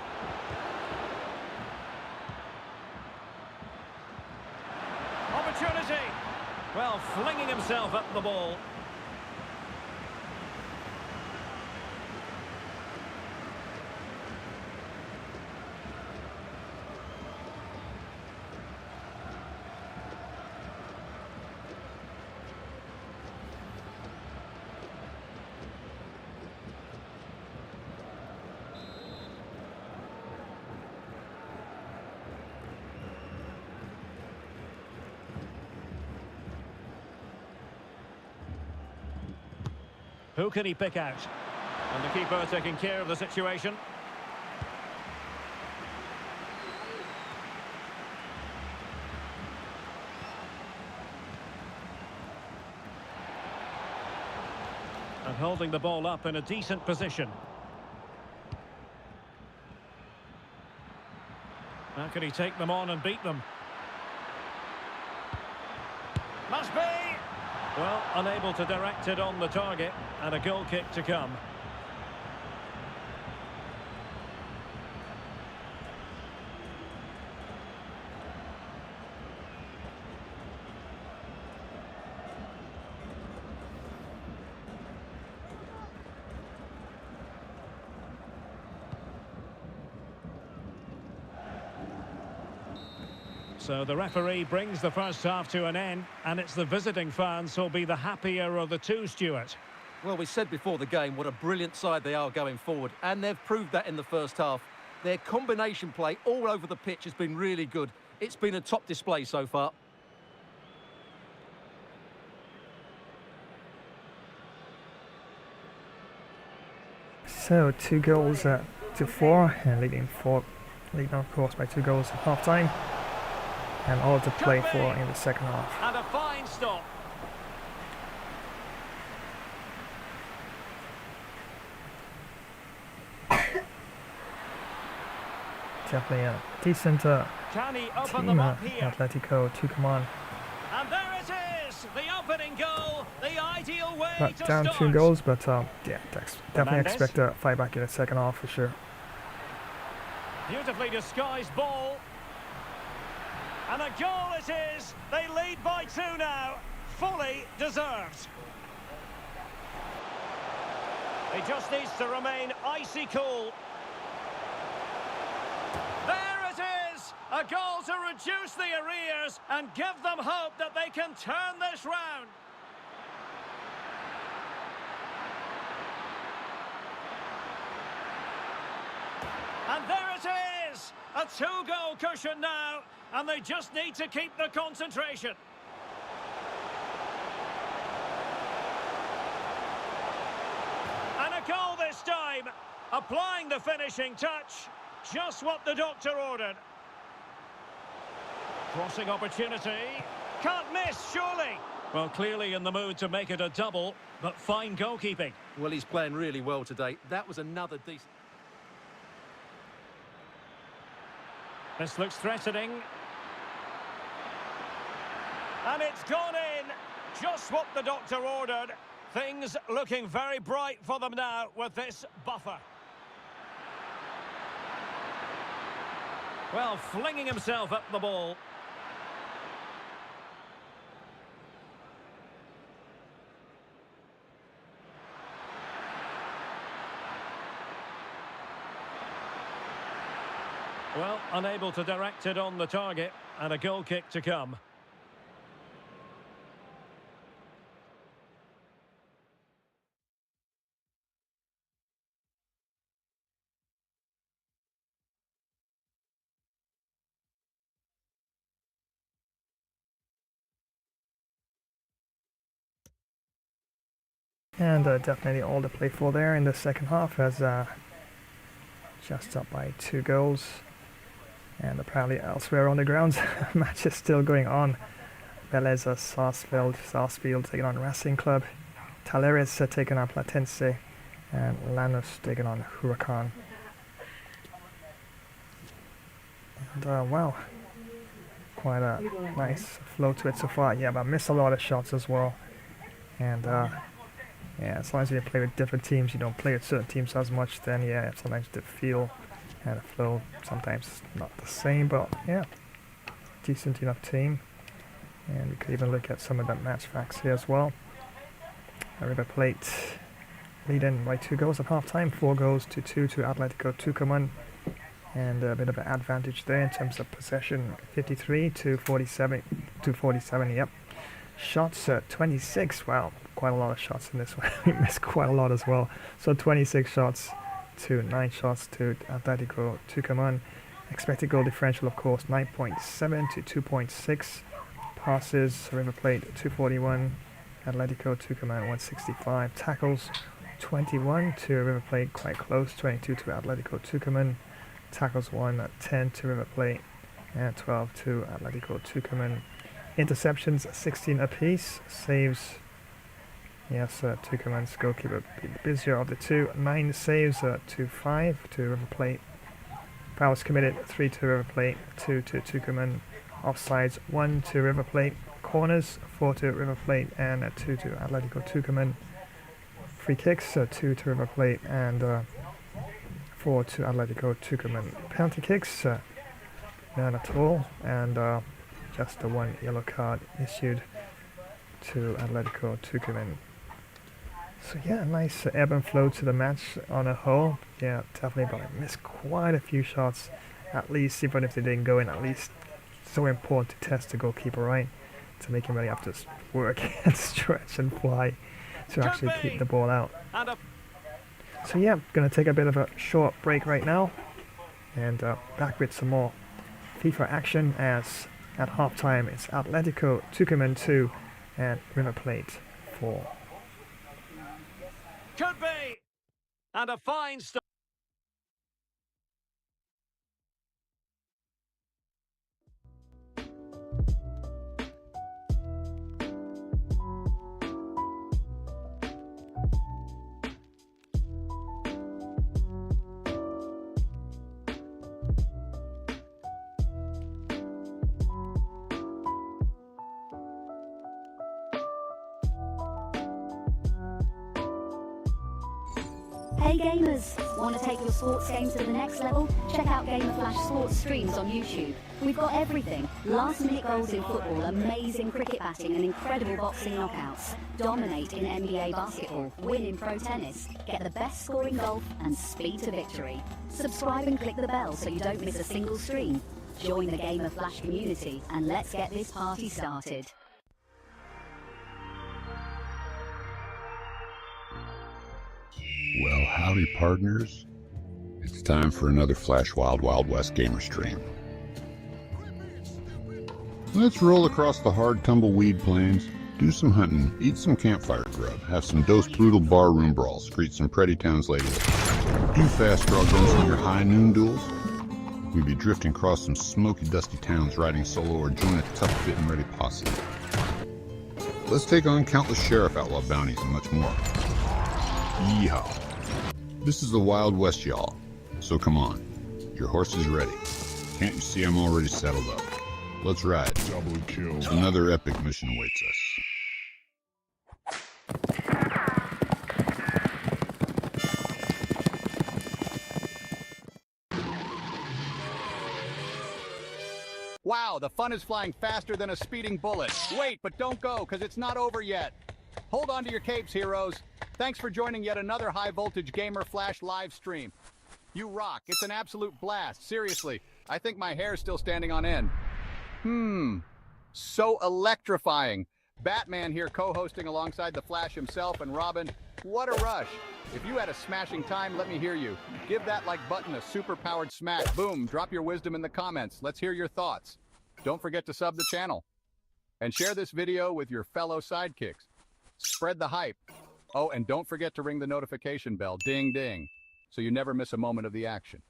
Opportunity. Well, flinging himself at the ball. Who can he pick out? And the keeper taking care of the situation. And holding the ball up in a decent position. How can he take them on and beat them? Must be! Well, unable to direct it on the target, and a goal kick to come. So the referee brings the first half to an end, and it's the visiting fans who'll be the happier of the two, Stuart. Well, we said before the game what a brilliant side they are going forward, and they've proved that in the first half. Their combination play all over the pitch has been really good. It's been a top display so far. So 2 goals to 4, and leading of course by 2 goals at half time. And all to play for in the second half. And a fine stop. Definitely a decent Can he open them team, up here? Atletico Tucuman. And there it is, the opening goal, the ideal way But to down start. 2 goals, but yeah, definitely Fernandez. expect a fight back in the second half for sure. Beautifully disguised ball. And a goal it is. They lead by 2 now. Fully deserved. He just needs to remain icy cool. There it is. A goal to reduce the arrears and give them hope that they can turn this round. And there it is. A 2-goal cushion now. And they just need to keep the concentration. And a goal this time. Applying the finishing touch. Just what the doctor ordered. Crossing opportunity. Can't miss, surely. Well, clearly in the mood to make it a double, but fine goalkeeping. Well, he's playing really well today. That was another decent... This looks threatening. And it's gone in. Just what the doctor ordered. Things looking very bright for them now with this buffer. Well, flinging himself at the ball. Well, unable to direct it on the target, and a goal kick to come. And definitely all to play for there in the second half, as just up by 2 goals. And apparently elsewhere on the grounds, match is still going on. Beleza Sarsfield taking on Racing Club. Talleres taking on Platense. And Lanús taking on Huracan. And wow, quite a nice flow to it so far. Yeah, but I missed a lot of shots as well. And yeah, as long as you play with different teams, you don't play with certain teams as much, then yeah, sometimes the feel and the flow sometimes not the same, but yeah, decent enough team. And we could even look at some of the match facts here as well. River Plate leading by 2 goals at half-time, 4 goals to 2 to Atletico Tucuman. And a bit of an advantage there in terms of possession, 53 to 47, yep. Shots, 26, wow, quite a lot of shots in this one. We missed quite a lot as well. So 26 shots to 9 shots to Atletico Tucuman. Expected goal differential, of course, 9.7 to 2.6. Passes, River Plate 241, Atletico Tucuman 165. Tackles, 21 to River Plate, quite close, 22 to Atletico Tucuman. Tackles 1, 10 to River Plate, and 12 to Atletico Tucuman. Interceptions, 16 apiece. Saves, yes, Tucuman's goalkeeper busier of the two. 9 saves to 5 to River Plate. Fouls committed, 3 to River Plate, 2 to Tucuman. Offsides, 1 to River Plate. Corners, 4 to River Plate and 2 to Atletico Tucuman. Free kicks, 2 to River Plate and 4 to Atletico Tucuman. Penalty kicks, none at all, and just the 1 yellow card issued to Atletico Tucuman. So yeah, nice ebb and flow to the match on a whole. Yeah, definitely, but I missed quite a few shots, at least, even if they didn't go in, at least so important to test the goalkeeper right, to make him really have to work and stretch and fly to actually keep the ball out. So yeah, gonna take a bit of a short break right now, and back with some more FIFA action, as at halftime it's Atletico Tucuman 2 and River Plate 4. Could be! And a fine start. Hey gamers! Want to take your sports games to the next level? Check out Gamer Flash Sports streams on YouTube. We've got everything. Last minute goals in football, amazing cricket batting and incredible boxing knockouts. Dominate in NBA basketball, win in pro tennis, get the best score in golf and speed to victory. Subscribe and click the bell so you don't miss a single stream. Join the Gamer Flash community and let's get this party started. Well, howdy partners. It's time for another Flash Wild Wild West gamer stream. Let's roll across the hard tumbleweed plains, do some hunting, eat some campfire grub, have some dose brutal barroom brawls, greet some pretty towns ladies, do fast draw guns in your high noon duels. We'd be drifting across some smoky dusty towns riding solo or join a tough fit and ready posse. Let's take on countless sheriff outlaw bounties and much more. Yeehaw. This is the Wild West, y'all. So come on. Your horse is ready. Can't you see I'm already settled up? Let's ride. Double kill. Another epic mission awaits us. Wow, the fun is flying faster than a speeding bullet. Wait, but don't go, because it's not over yet. Hold on to your capes, heroes. Thanks for joining yet another High Voltage Gamer Flash live stream. You rock. It's an absolute blast. Seriously, I think my hair's still standing on end. So electrifying. Batman here co-hosting alongside the Flash himself, and Robin, what a rush. If you had a smashing time, let me hear you. Give that like button a super-powered smack. Boom, drop your wisdom in the comments. Let's hear your thoughts. Don't forget to sub the channel. And share this video with your fellow sidekicks. Spread the hype. Oh, and don't forget to ring the notification bell, ding ding, so you never miss a moment of the action.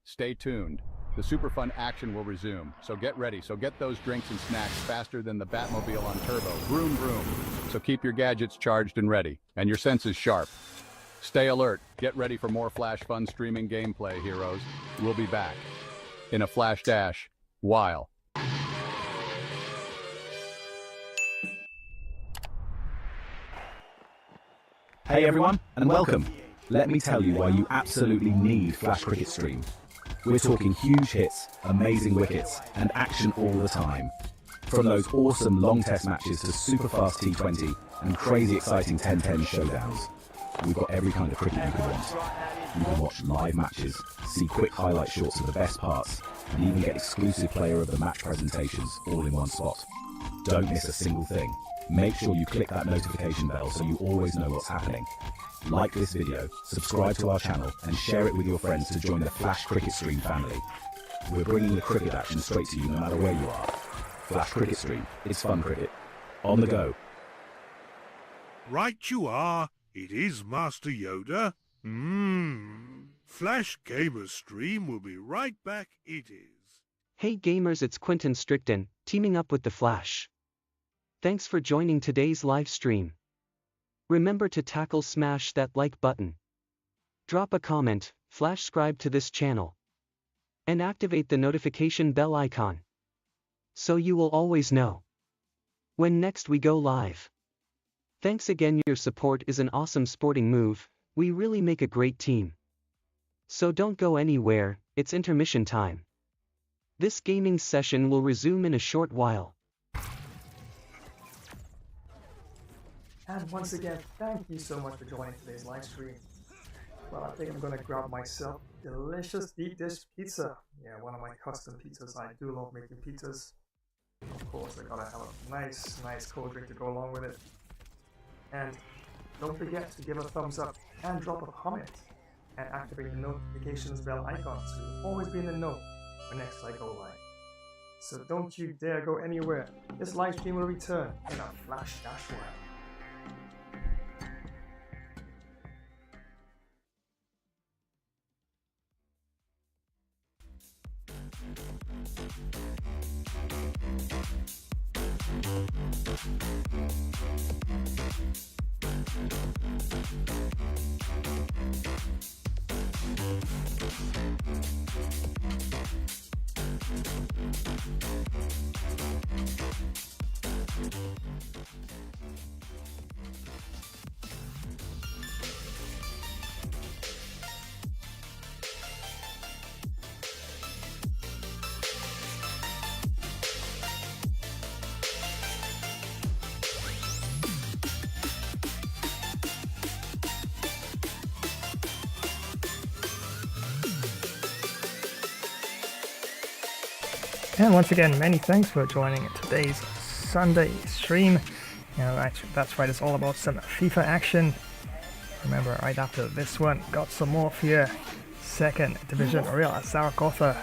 Stay tuned. The super fun action will resume, so get ready. So get those drinks and snacks faster than the Batmobile on turbo. Vroom, vroom. So keep your gadgets charged and ready, and your senses sharp. Stay alert. Get ready for more Flash Fun streaming gameplay, heroes. We'll be back in a flash dash while. Hey everyone, and welcome. Let me tell you why you absolutely need Flash Cricket Stream. We're talking huge hits, amazing wickets, and action all the time. From those awesome long test matches to super fast T20 and crazy exciting 10-10 showdowns. We've got every kind of cricket you could want. You can watch live matches, see quick highlight shorts of the best parts, and even get exclusive player of the match presentations all in one spot. Don't miss a single thing. Make sure you click that notification bell so you always know what's happening. Like this video, subscribe to our channel, and share it with your friends to join the Flash Cricket Stream family. We're bringing the cricket action straight to you no matter where you are. Flash Cricket Stream, it's fun cricket. On the go. Right you are, it is Master Yoda. Flash Gamer Stream will be right back, it is. Hey gamers, it's Quentin Strickton, teaming up with the Flash. Thanks for joining today's live stream. Remember to smash that like button. Drop a comment, subscribe to this channel. And activate the notification bell icon. So you will always know when next we go live. Thanks again, your support is an awesome sporting move, we really make a great team. So don't go anywhere, it's intermission time. This gaming session will resume in a short while. And once again, thank you so much for joining today's live stream. Well, I think I'm gonna grab myself delicious deep dish pizza. Yeah, one of my custom pizzas. I do love making pizzas. Of course, I gotta have a nice cold drink to go along with it. And don't forget to give a thumbs up and drop a comment and activate the notifications bell icon so you'll always be in the know when next I go live. So don't you dare go anywhere. This live stream will return in a flash dash while. And once again, many thanks for joining today's Sunday stream. You know, that's right, it's all about some FIFA action. Remember, right after this one, got some more for you. Second Division Real Zaragoza.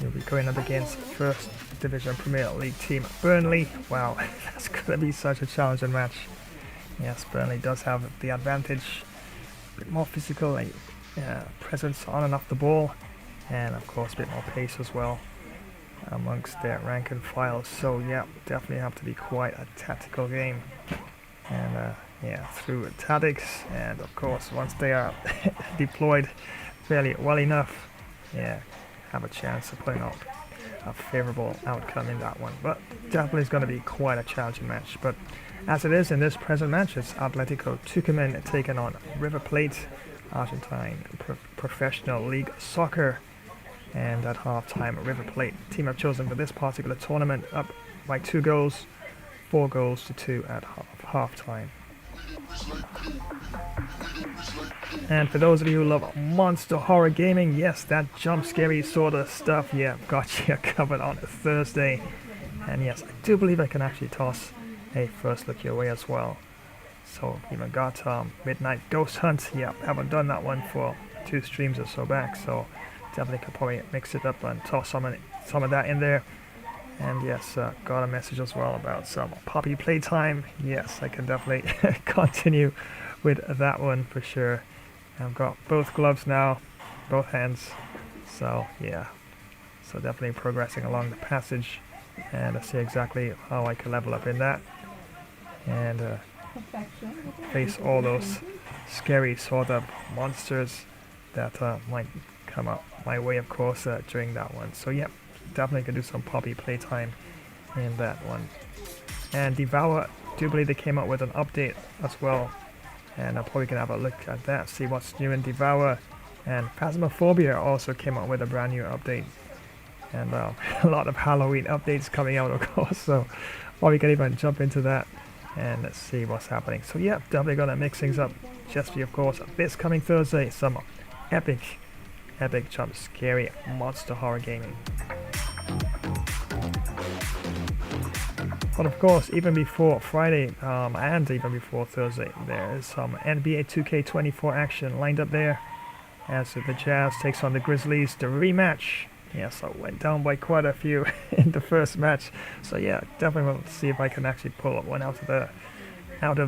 You'll be going up against First Division Premier League team Burnley. Wow, that's going to be such a challenging match. Yes, Burnley does have the advantage. A bit more physical presence on and off the ball. And of course, a bit more pace as well amongst their rank and file. So yeah, definitely have to be quite a tactical game. And yeah, through tactics, and of course once they are deployed fairly well enough, yeah, have a chance of putting out a favourable outcome in that one. But definitely is going to be quite a challenging match. But as it is in this present match, it's Atletico Tucuman taking on River Plate, Argentine Professional League Soccer. And at half-time, River Plate team I've chosen for this particular tournament up by 2 goals, 4 goals to 2 at half-time. And for those of you who love monster horror gaming, yes, that jump scary sort of stuff, yeah, got you covered on a Thursday. And yes, I do believe I can actually toss a first look your way as well. So even got Midnight Ghost Hunt, yeah, haven't done that one for 2 streams or so back, so definitely could probably mix it up and toss some of that in there. And yes, got a message as well about some Poppy playtime. Yes, I can definitely continue with that one for sure. I've got both gloves now, both hands. So yeah, so definitely progressing along the passage, and I see exactly how I can level up in that, and face all those scary sort of monsters that might come up my way, of course, during that one. So yeah, definitely can do some poppy playtime in that one. And Devour, do believe they came out with an update as well, and I'm probably gonna have a look at that, see what's new in Devour. And Phasmophobia also came out with a brand new update, and a lot of Halloween updates coming out, of course, so probably can even jump into that and let's see what's happening. So yeah, definitely gonna mix things up just for you, of course. This coming Thursday, some epic jump scary monster horror gaming. But of course, even before Friday and even before Thursday, there is some NBA 2K24 action lined up there, as the Jazz takes on the Grizzlies, the rematch. Yes, I went down by quite a few in the first match, so yeah, definitely want to see if I can actually pull up one out of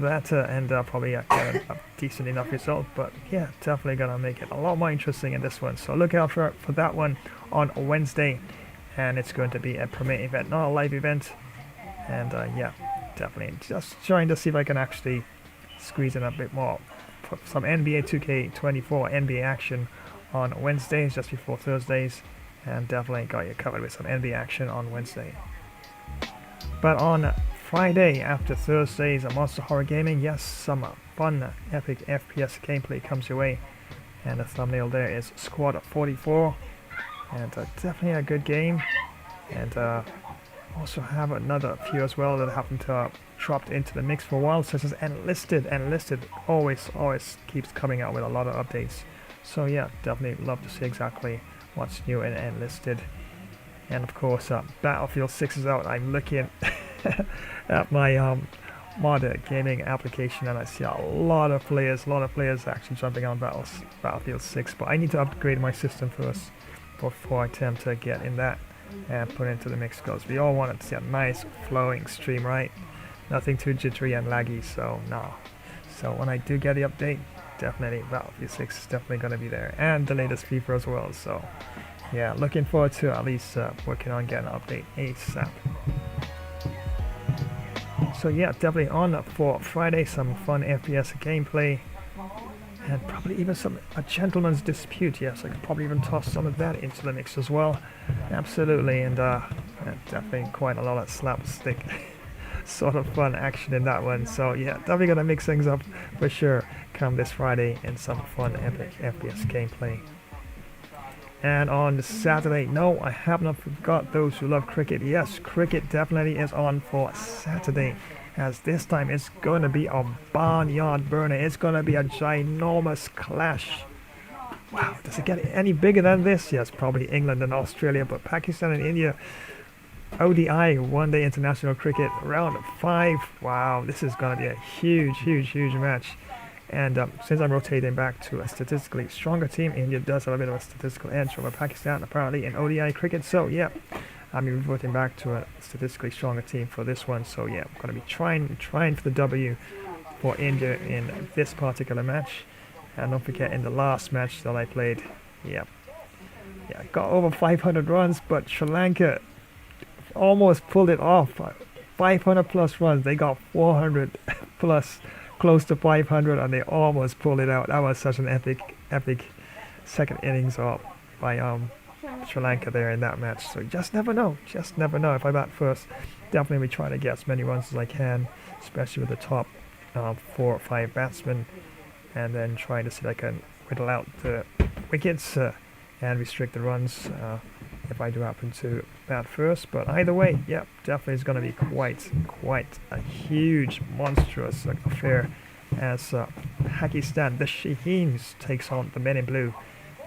that and probably get a decent enough result. But yeah, definitely gonna make it a lot more interesting in this one, so look out for that one on Wednesday, and it's going to be a premiere event, not a live event. And yeah, definitely just trying to see if I can actually squeeze in a bit more, put some NBA 2K24 NBA action on Wednesdays just before Thursdays, and definitely got you covered with some NBA action on Wednesday. But on Friday after Thursday's Monster Horror Gaming, yes, some fun epic FPS gameplay comes your way, and the thumbnail there is Squad 44, and definitely a good game. And also have another few as well that happen to dropped into the mix for a while, such as Enlisted. Enlisted always keeps coming out with a lot of updates, so yeah, definitely love to see exactly what's new in Enlisted. And of course, Battlefield 6 is out. I'm looking at my mod gaming application, and I see a lot of players actually jumping on Battlefield 6, but I need to upgrade my system first before I attempt to get in that and put it into the mix, because we all want to see a nice flowing stream, right? Nothing too jittery and laggy, so no. So when I do get the update, definitely Battlefield 6 is definitely going to be there, and the latest FIFA as well. So yeah, looking forward to at least working on getting an update ASAP. So yeah, definitely on for Friday, some fun FPS gameplay, and probably even a gentleman's dispute. Yes, I could probably even toss some of that into the mix as well. Absolutely, and definitely quite a lot of slapstick sort of fun action in that one. So yeah, definitely gonna mix things up for sure come this Friday in some fun epic FPS gameplay. And on Saturday, no, I have not forgot those who love cricket. Yes, cricket definitely is on for Saturday, as this time it's going to be a barnyard burner. It's going to be a ginormous clash. Wow, does it get any bigger than this? Yes, probably England and Australia, but Pakistan and India, ODI, one day international cricket, round 5. Wow, this is going to be a huge match. And since I'm rotating back to a statistically stronger team, India does have a bit of a statistical edge over Pakistan apparently in ODI cricket. So yeah, I'm reverting back to a statistically stronger team for this one. So yeah, I'm going to be trying for the W for India in this particular match. And don't forget, in the last match that I played, yeah, got over 500 runs, but Sri Lanka almost pulled it off. 500 plus runs, they got 400 plus, close to 500, and they almost pulled it out. That was such an epic second innings by Sri Lanka there in that match. So you just never know. If I bat first, definitely be trying to get as many runs as I can, especially with the top 4 or 5 batsmen, and then trying to see if I can whittle out the wickets and restrict the runs if I do happen to bat first. But either way, yeah, definitely is going to be quite a huge, monstrous affair as Pakistan, the Shaheens, takes on the Men in Blue.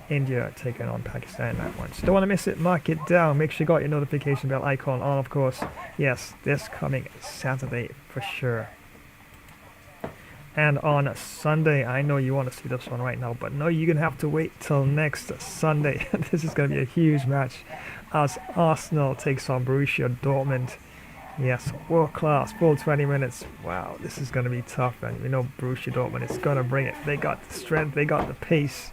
India taking on Pakistan in that one. So don't want to miss it, mark it down. Make sure you got your notification bell icon on, of course. Yes, this coming Saturday for sure. And on Sunday, I know you want to see this one right now, but no, you're going to have to wait till next Sunday. This is going to be a huge match as Arsenal takes on Borussia Dortmund. Yes, world class, full 20 minutes. Wow, this is going to be tough, and we know Borussia Dortmund is going to bring it. They got the strength, they got the pace,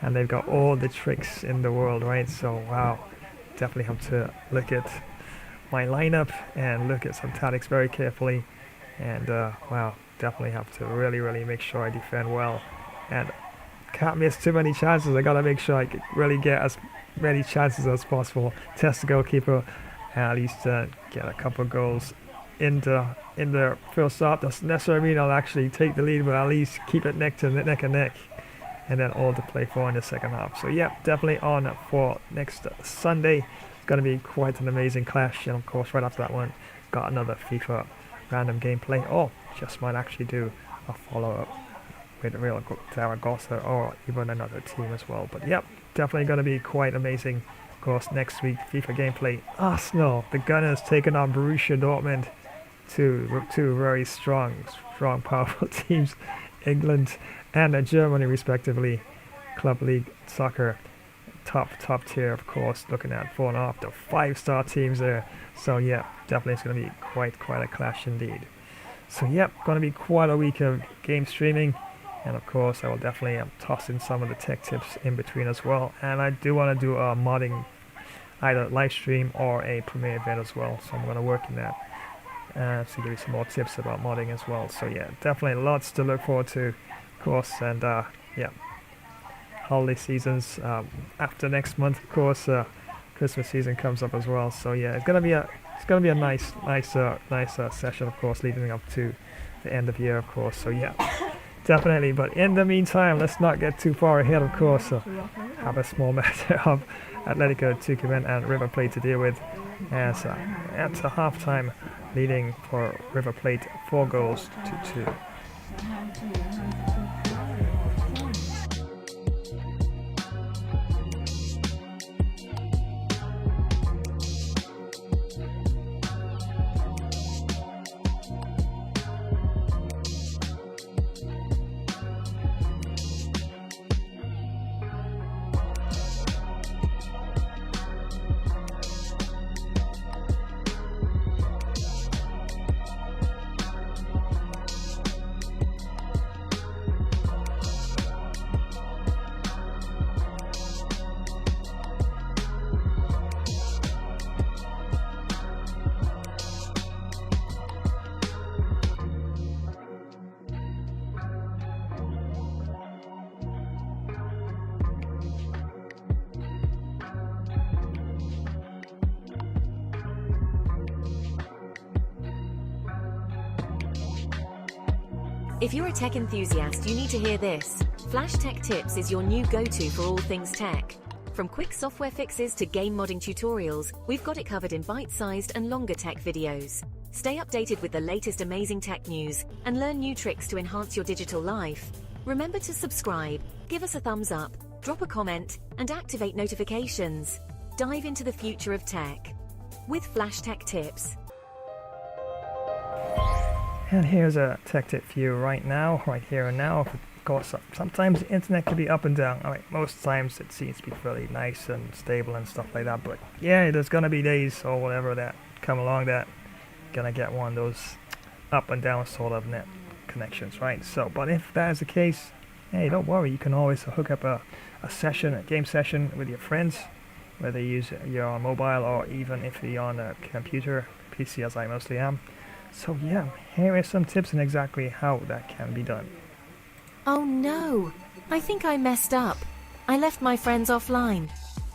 and they've got all the tricks in the world, right? So, wow, definitely have to look at my lineup and look at some tactics very carefully. And, wow, definitely have to really make sure I defend well. And can't miss too many chances. I got to make sure I can really get as many chances as possible. Test the goalkeeper. And at least get a couple of goals in the first half. Doesn't necessarily mean I'll actually take the lead, but at least keep it neck and neck, and then all to play for in the second half. So yeah, definitely on for next Sunday. It's going to be quite an amazing clash, and of course right after that one, got another FIFA random gameplay. Or just might actually do a follow-up with Real Zaragoza or even another team as well. But yeah, definitely going to be quite amazing. Of course, next week, FIFA gameplay. Arsenal, the Gunners taking on Borussia Dortmund. Two very strong, powerful teams. England and Germany, respectively. Club League Soccer, top tier, of course. Looking at 4.5 to 5-star teams there. So yeah, definitely it's going to be quite a clash indeed. So yeah, going to be quite a week of game streaming. And of course, I will definitely toss in some of the tech tips in between as well. And I do want to do a modding, either live stream or a premiere event as well. So I'm going to work in that to give you some more tips about modding as well. So yeah, definitely lots to look forward to, of course. And yeah, holiday seasons after next month, of course. Christmas season comes up as well. So yeah, it's gonna be a nice session, of course, leading up to the end of year, of course. So yeah. Definitely, but in the meantime, let's not get too far ahead, of course. Have a small matter of Atletico Tucuman and River Plate to deal with, as at the halftime, leading for River Plate 4 goals to 2. If you're a tech enthusiast, you need to hear this. Flash Tech Tips is your new go-to for all things tech. From quick software fixes to game modding tutorials, we've got it covered in bite-sized and longer tech videos. Stay updated with the latest amazing tech news and learn new tricks to enhance your digital life. Remember to subscribe, give us a thumbs up, drop a comment, and activate notifications. Dive into the future of tech with Flash Tech Tips. And here's a tech tip for you right now, right here and now. Of course, sometimes the internet can be up and down. All right, most times it seems to be fairly nice and stable and stuff like that. But yeah, there's gonna be days or whatever that come along that gonna get one of those up and down sort of net connections, right? So, but if that is the case, hey, don't worry. You can always hook up a session, a game session with your friends, whether you're on mobile or even if you're on a computer, PC, as I mostly am. So yeah, here are some tips on exactly how that can be done. Oh no! I think I messed up. I left my friends offline.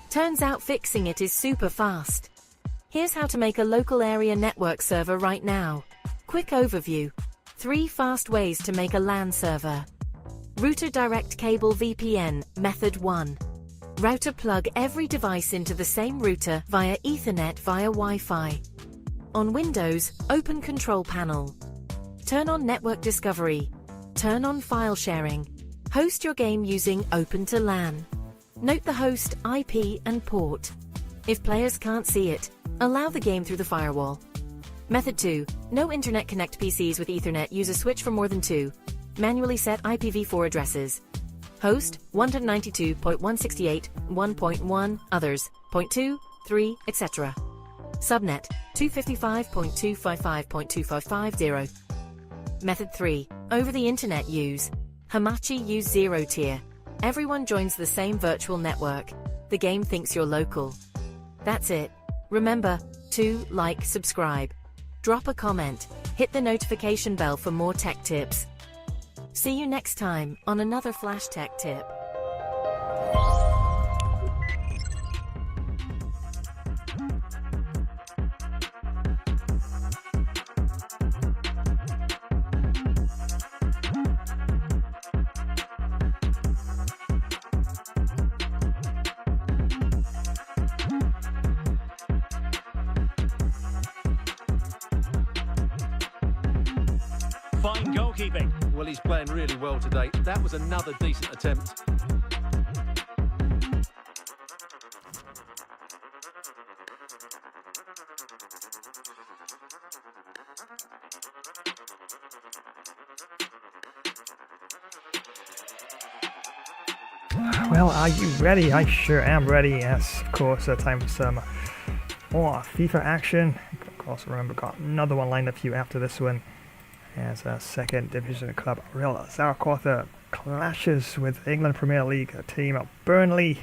Turns out fixing it is super fast. Here's how to make a local area network server right now. Quick overview. 3 fast ways to make a LAN server. Router direct cable VPN, method 1. Router plug every device into the same router via Ethernet via Wi-Fi. On Windows, open Control Panel. Turn on Network Discovery. Turn on File Sharing. Host your game using Open to LAN. Note the host, IP, and port. If players can't see it, allow the game through the firewall. Method 2. No Internet Connect PCs with Ethernet use a switch for more than 2. Manually set IPv4 addresses. Host 192.168.1.1, others 0.2, 3, etc. Subnet 255.255.2550. Method 3. Over the internet use. Hamachi use 0 tier. Everyone joins the same virtual network. The game thinks you're local. That's it. Remember, to like, subscribe. Drop a comment. Hit the notification bell for more tech tips. See you next time on another Flash Tech tip. Fine goalkeeping. Well, he's playing really well today. That was another decent attempt. Well, are you ready? I sure am ready. Yes, of course, time for some more FIFA action. Of course, remember, got another one lined up for you after this one, as a second division club Real Zaragoza clashes with England Premier League team of Burnley.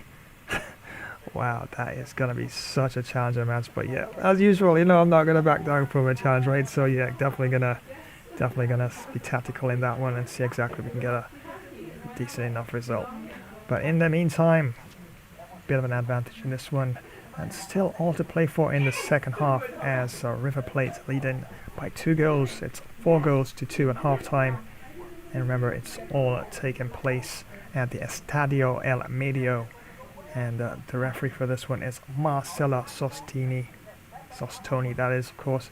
Wow, that is gonna be such a challenging match. But yeah, as usual, you know, I'm not gonna back down from a challenge, right? So yeah, definitely gonna be tactical in that one and see exactly if we can get a decent enough result. But in the meantime, bit of an advantage in this one, and still all to play for in the second half, as River Plate leading by 2 goals. It's 4 goals to 2 at half time, and remember, it's all taking place at the Estadio El Medio, and the referee for this one is Marcelo Sostoni, that is, of course.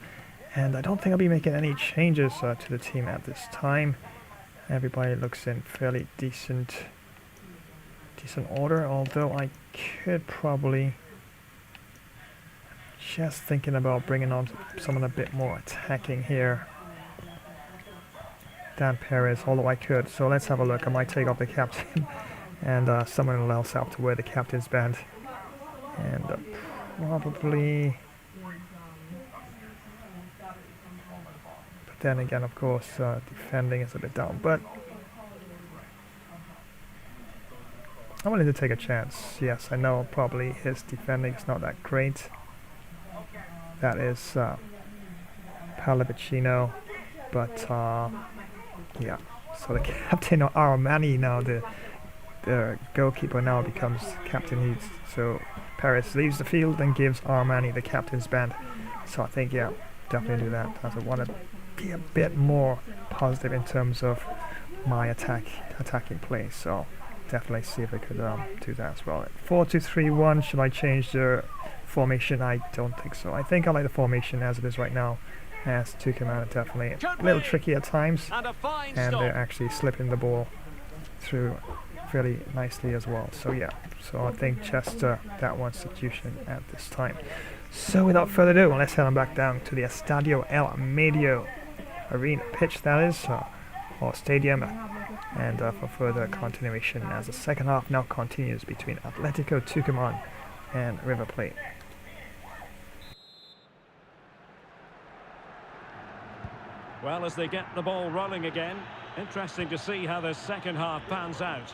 And I don't think I'll be making any changes to the team at this time. Everybody looks in fairly decent order, although I could probably, just thinking about bringing on someone a bit more attacking here, Dan Perez, although I could. So let's have a look. I might take off the captain and someone else have to wear the captain's band, and probably, but then again, of course, defending is a bit down, but I wanted to take a chance. Yes, I know probably his defending is not that great. That is Pallavicino, but yeah. So the captain of Armani now, the goalkeeper now becomes captain. So Perez leaves the field and gives Armani the captain's band. So I think, yeah, definitely do that, as I want to be a bit more positive in terms of my attacking play. So definitely see if I could do that as well. 4-2-3-1. Should I change the formation? I don't think so. I think I like the formation as it is right now, as Tucuman are definitely a little tricky at times, and they're actually slipping the ball through fairly nicely as well. So yeah, so I think just that one substitution at this time. So without further ado, let's head on back down to the Estadio El Medio arena pitch, that is, or stadium, and for further continuation, as the second half now continues between Atletico Tucuman and River Plate. Well, as they get the ball rolling again, interesting to see how the second half pans out.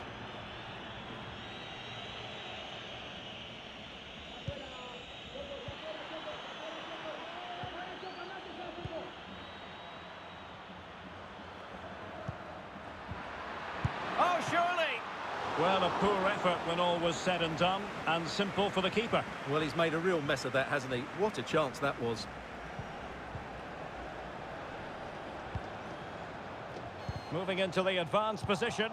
Oh, surely! Well, a poor effort when all was said and done, and simple for the keeper. Well, he's made a real mess of that, hasn't he? What a chance that was. Moving into the advanced position.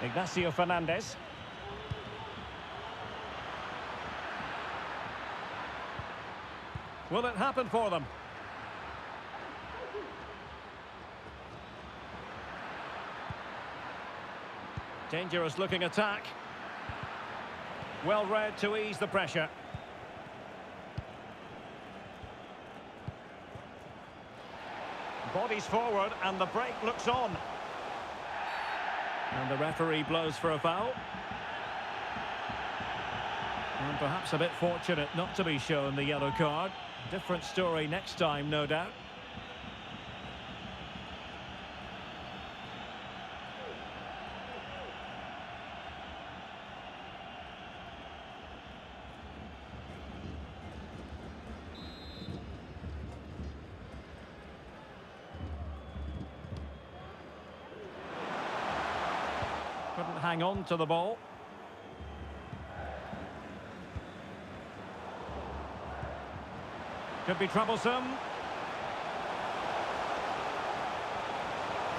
Ignacio Fernandez. Will it happen for them? Dangerous looking attack. Well read to ease the pressure. Bodies forward and the break looks on. And the referee blows for a foul. And perhaps a bit fortunate not to be shown the yellow card. Different story next time, no doubt. Couldn't hang on to the ball. Could be troublesome.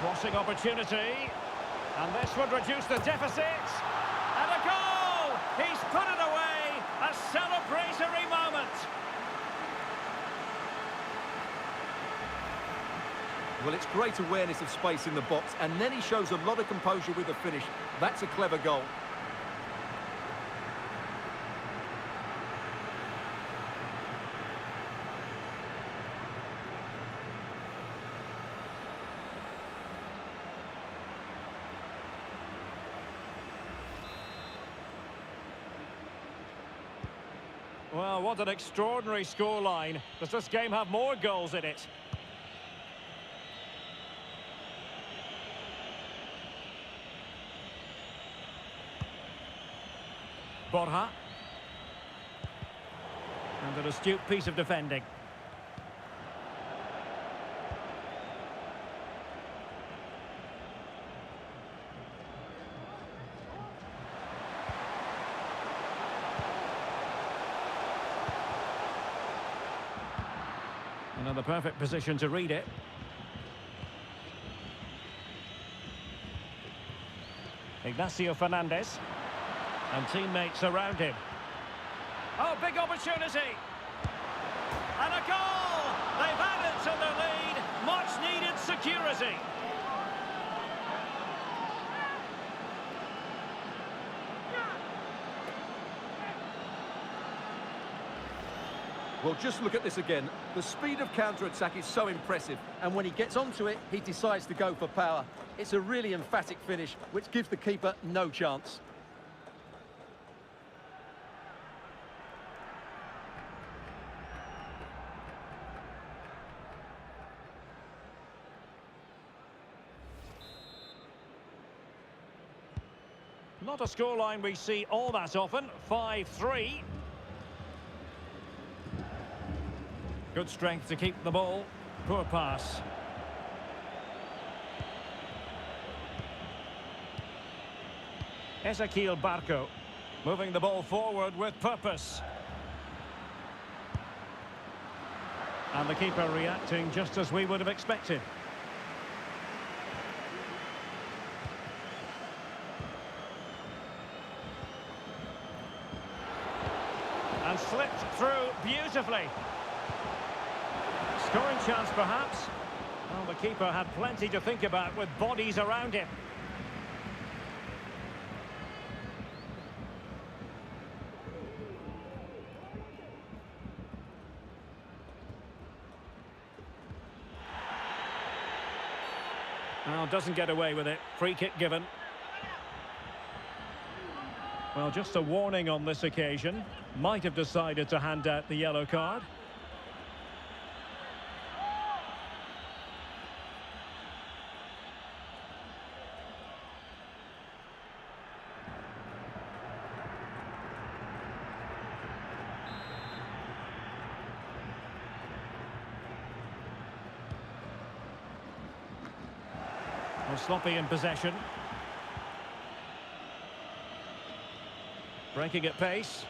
Crossing opportunity. And this would reduce the deficit. And a goal! He's put it away. A celebratory moment. Well, it's great awareness of space in the box, and then he shows a lot of composure with the finish. That's a clever goal. Well, what an extraordinary scoreline. Does this game have more goals in it? Borja. And an astute piece of defending. Another perfect position to read it. Ignacio Fernandez. And teammates around him. Oh, big opportunity. And a goal! They've added to their lead. Much needed security. Well, just look at this again. The speed of counter-attack is so impressive, and when he gets onto it, he decides to go for power. It's a really emphatic finish, which gives the keeper no chance. Not a scoreline we see all that often. 5-3. Good strength to keep the ball. Poor pass. Ezequiel Barco. Moving the ball forward with purpose. And the keeper reacting just as we would have expected. And slipped through beautifully. Scoring chance perhaps. Well, the keeper had plenty to think about with bodies around him. Well, doesn't get away with it. Free kick given. Well, just a warning on this occasion. Might have decided to hand out the yellow card. Well, sloppy in possession. Breaking at pace.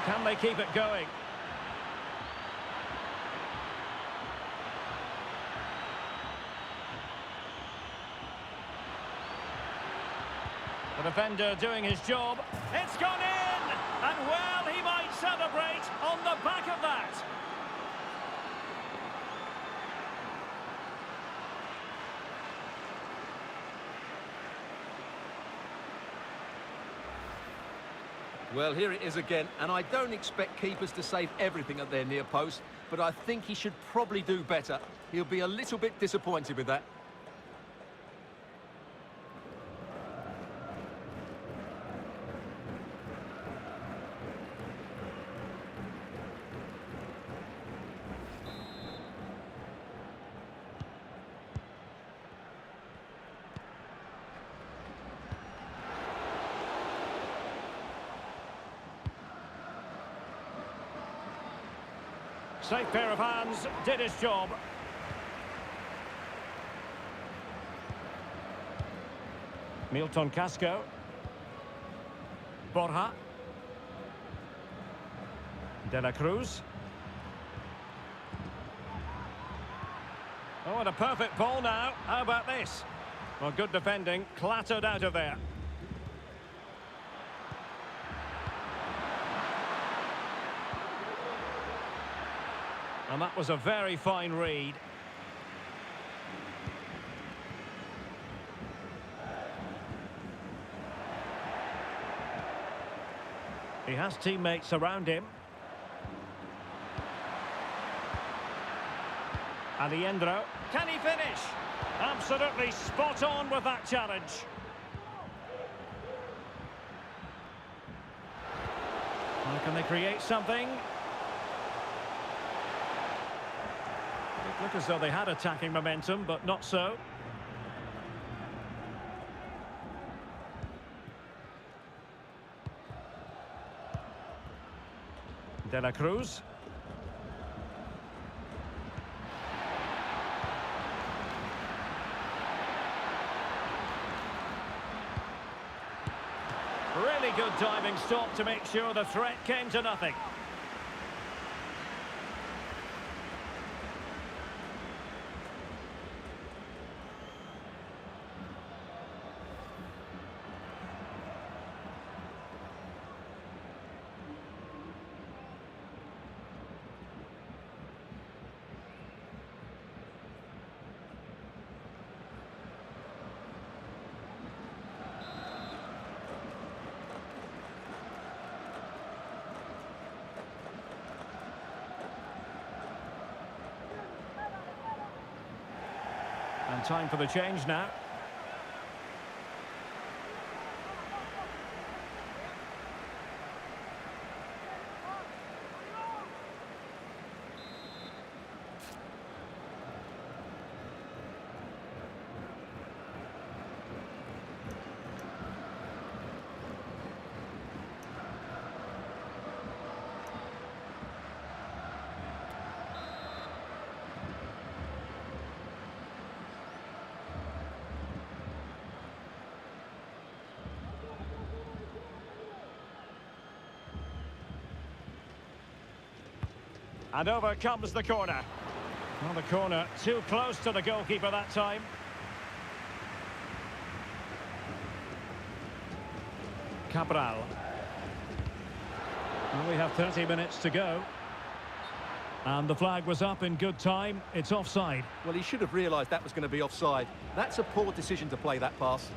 Can they keep it going? The defender doing his job. It's gone in! And well, he might celebrate on the back of that. Well, here it is again, and I don't expect keepers to save everything at their near post, but I think he should probably do better. He'll be a little bit disappointed with that. Safe pair of hands, did his job. Milton Casco. Borja. De la Cruz. Oh, and a perfect ball now. How about this? Well, good defending, clattered out of there. And that was a very fine read. He has teammates around him. Aliendro, can he finish? Absolutely spot on with that challenge. Well, can they create something? It looked as though they had attacking momentum, but not so. De la Cruz. Really good diving stop to make sure the threat came to nothing. And time for the change now. And over comes the corner. Well, the corner too close to the goalkeeper that time. Cabral. Well, we have 30 minutes to go. And the flag was up in good time. It's offside. Well, he should have realised that was going to be offside. That's a poor decision to play that pass.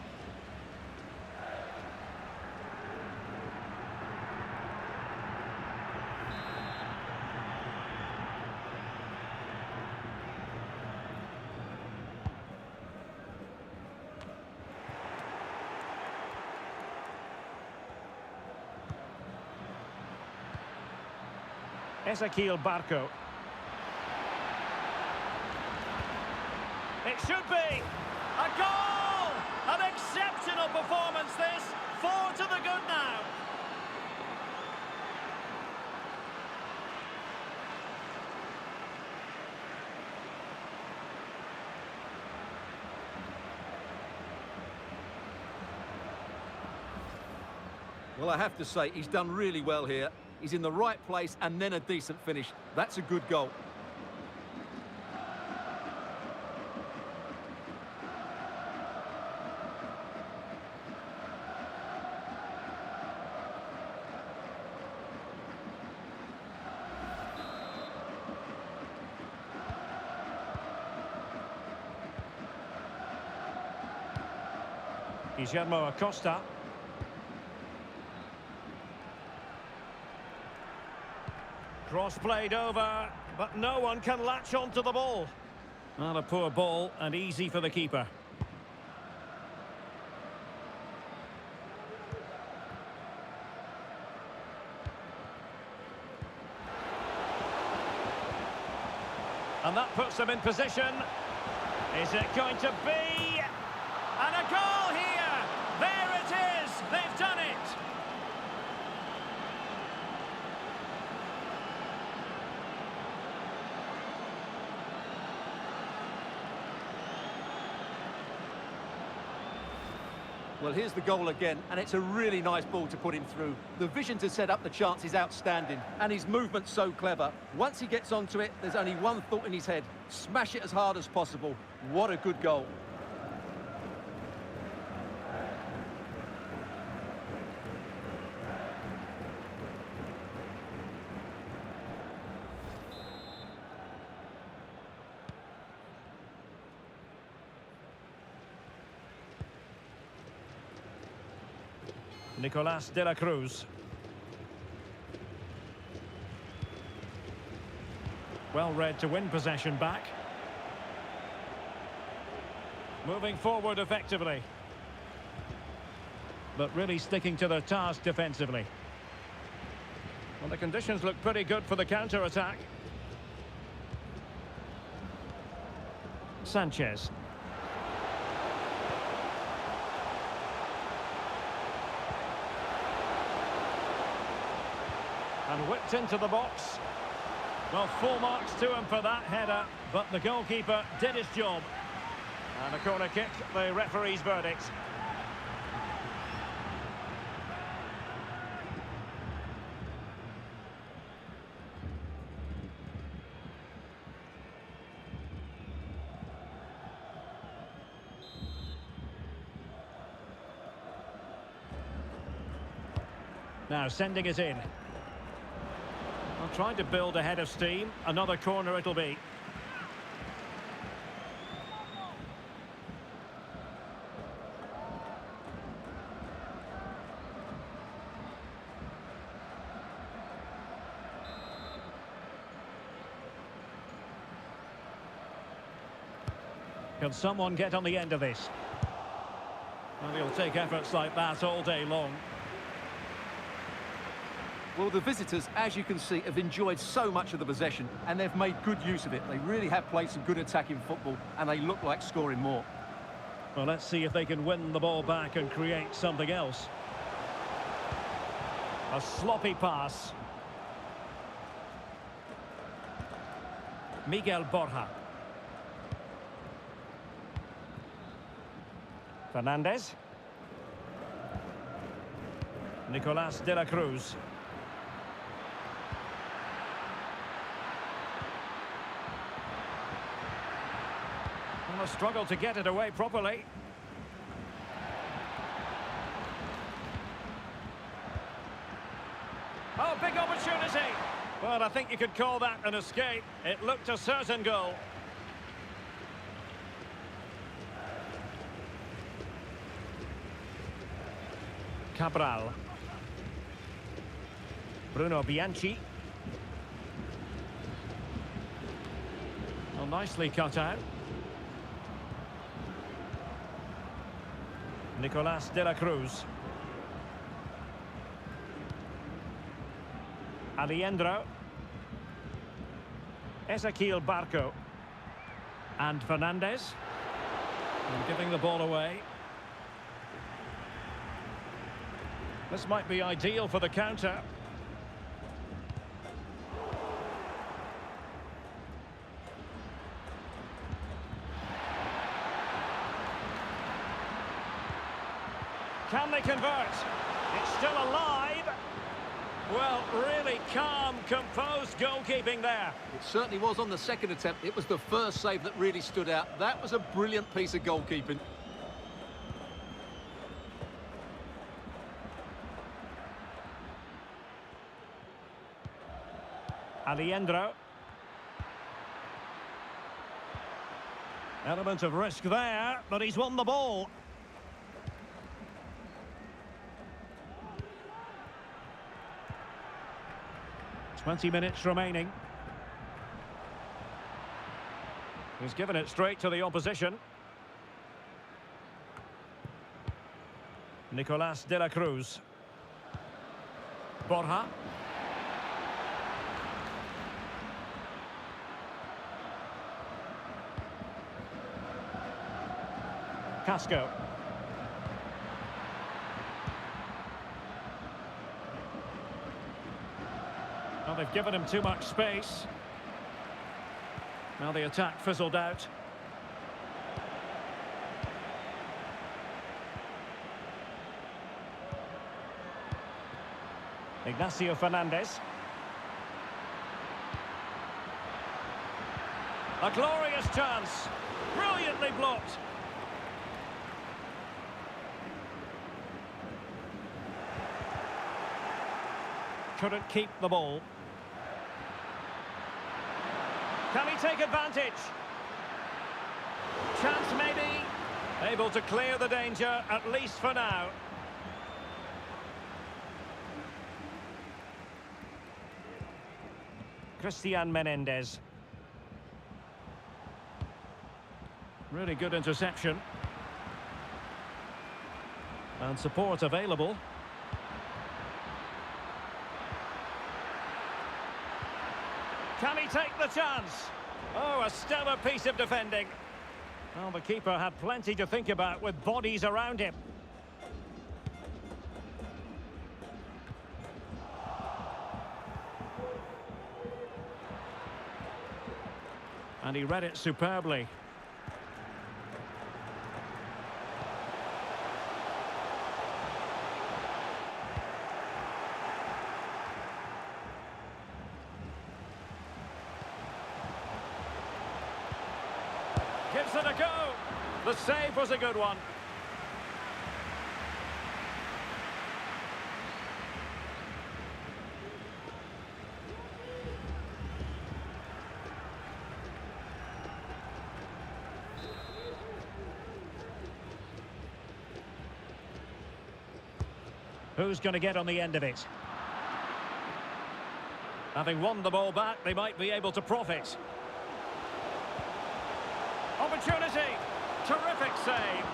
Ezequiel Barco. It should be a goal! An exceptional performance this. 4 to the good now. Well, I have to say, he's done really well here. He's in the right place and then a decent finish. That's a good goal. Guillermo Acosta. Cross played over, but no one can latch onto the ball. Not a poor ball and easy for the keeper. And that puts them in position. Is it going to be? And a goal here! There it is! They've done it! Well, here's the goal again, and it's a really nice ball to put him through. The vision to set up the chance is outstanding, and his movement's so clever. Once he gets onto it, there's only one thought in his head: smash it as hard as possible. What a good goal. Nicolas de la Cruz. Well read to win possession back. Moving forward effectively. But really sticking to their task defensively. Well, the conditions look pretty good for the counter-attack. Sanchez. And whipped into the box. Well, full marks to him for that header, but the goalkeeper did his job. And a corner kick, the referee's verdict. Now sending it in. Trying to build a head of steam. Another corner it'll be. Can someone get on the end of this? Well, he'll take efforts like that all day long. Well, the visitors, as you can see, have enjoyed so much of the possession, and they've made good use of it. They really have played some good attacking football, and they look like scoring more. Well, let's see if they can win the ball back and create something else. A sloppy pass. Miguel Borja. Fernandez. Nicolas de la Cruz. A struggle to get it away properly. Oh, big opportunity. Well, I think you could call that an escape. It looked a certain goal. Cabral. Bruno Bianchi. Well, nicely cut out. Nicolas de la Cruz. Aliendro. Ezequiel Barco. And Fernandez. And giving the ball away. This might be ideal for the counter. Can they convert? It's still alive. Well, really calm, composed goalkeeping there. It certainly was on the second attempt. It was the first save that really stood out. That was a brilliant piece of goalkeeping. Aliendro. Element of risk there, but he's won the ball. Twenty minutes remaining. He's given it straight to the opposition. Nicolas de la Cruz. Borja. Casco. Well, they've given him too much space. Now the attack fizzled out. Ignacio Fernandez. A glorious chance. Brilliantly blocked. Couldn't keep the ball. Can he take advantage? Chance maybe. Able to clear the danger, at least for now. Christian Menendez. Really good interception. And support available. Can he take the chance? Oh, a stellar piece of defending. Well, the keeper had plenty to think about with bodies around him. And he read it superbly. Gives it a go. The save was a good one. Who's going to get on the end of it? Having won the ball back, they might be able to profit. Opportunity! Terrific save.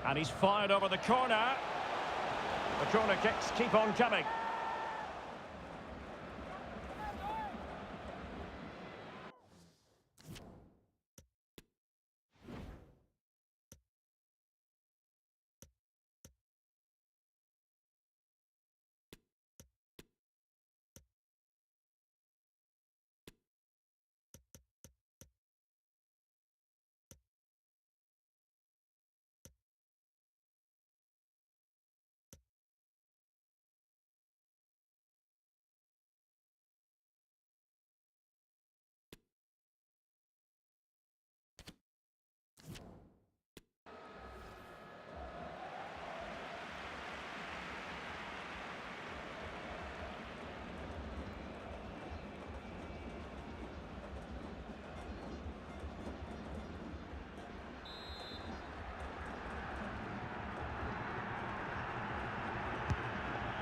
And he's fired over the corner. The corner kicks keep on coming.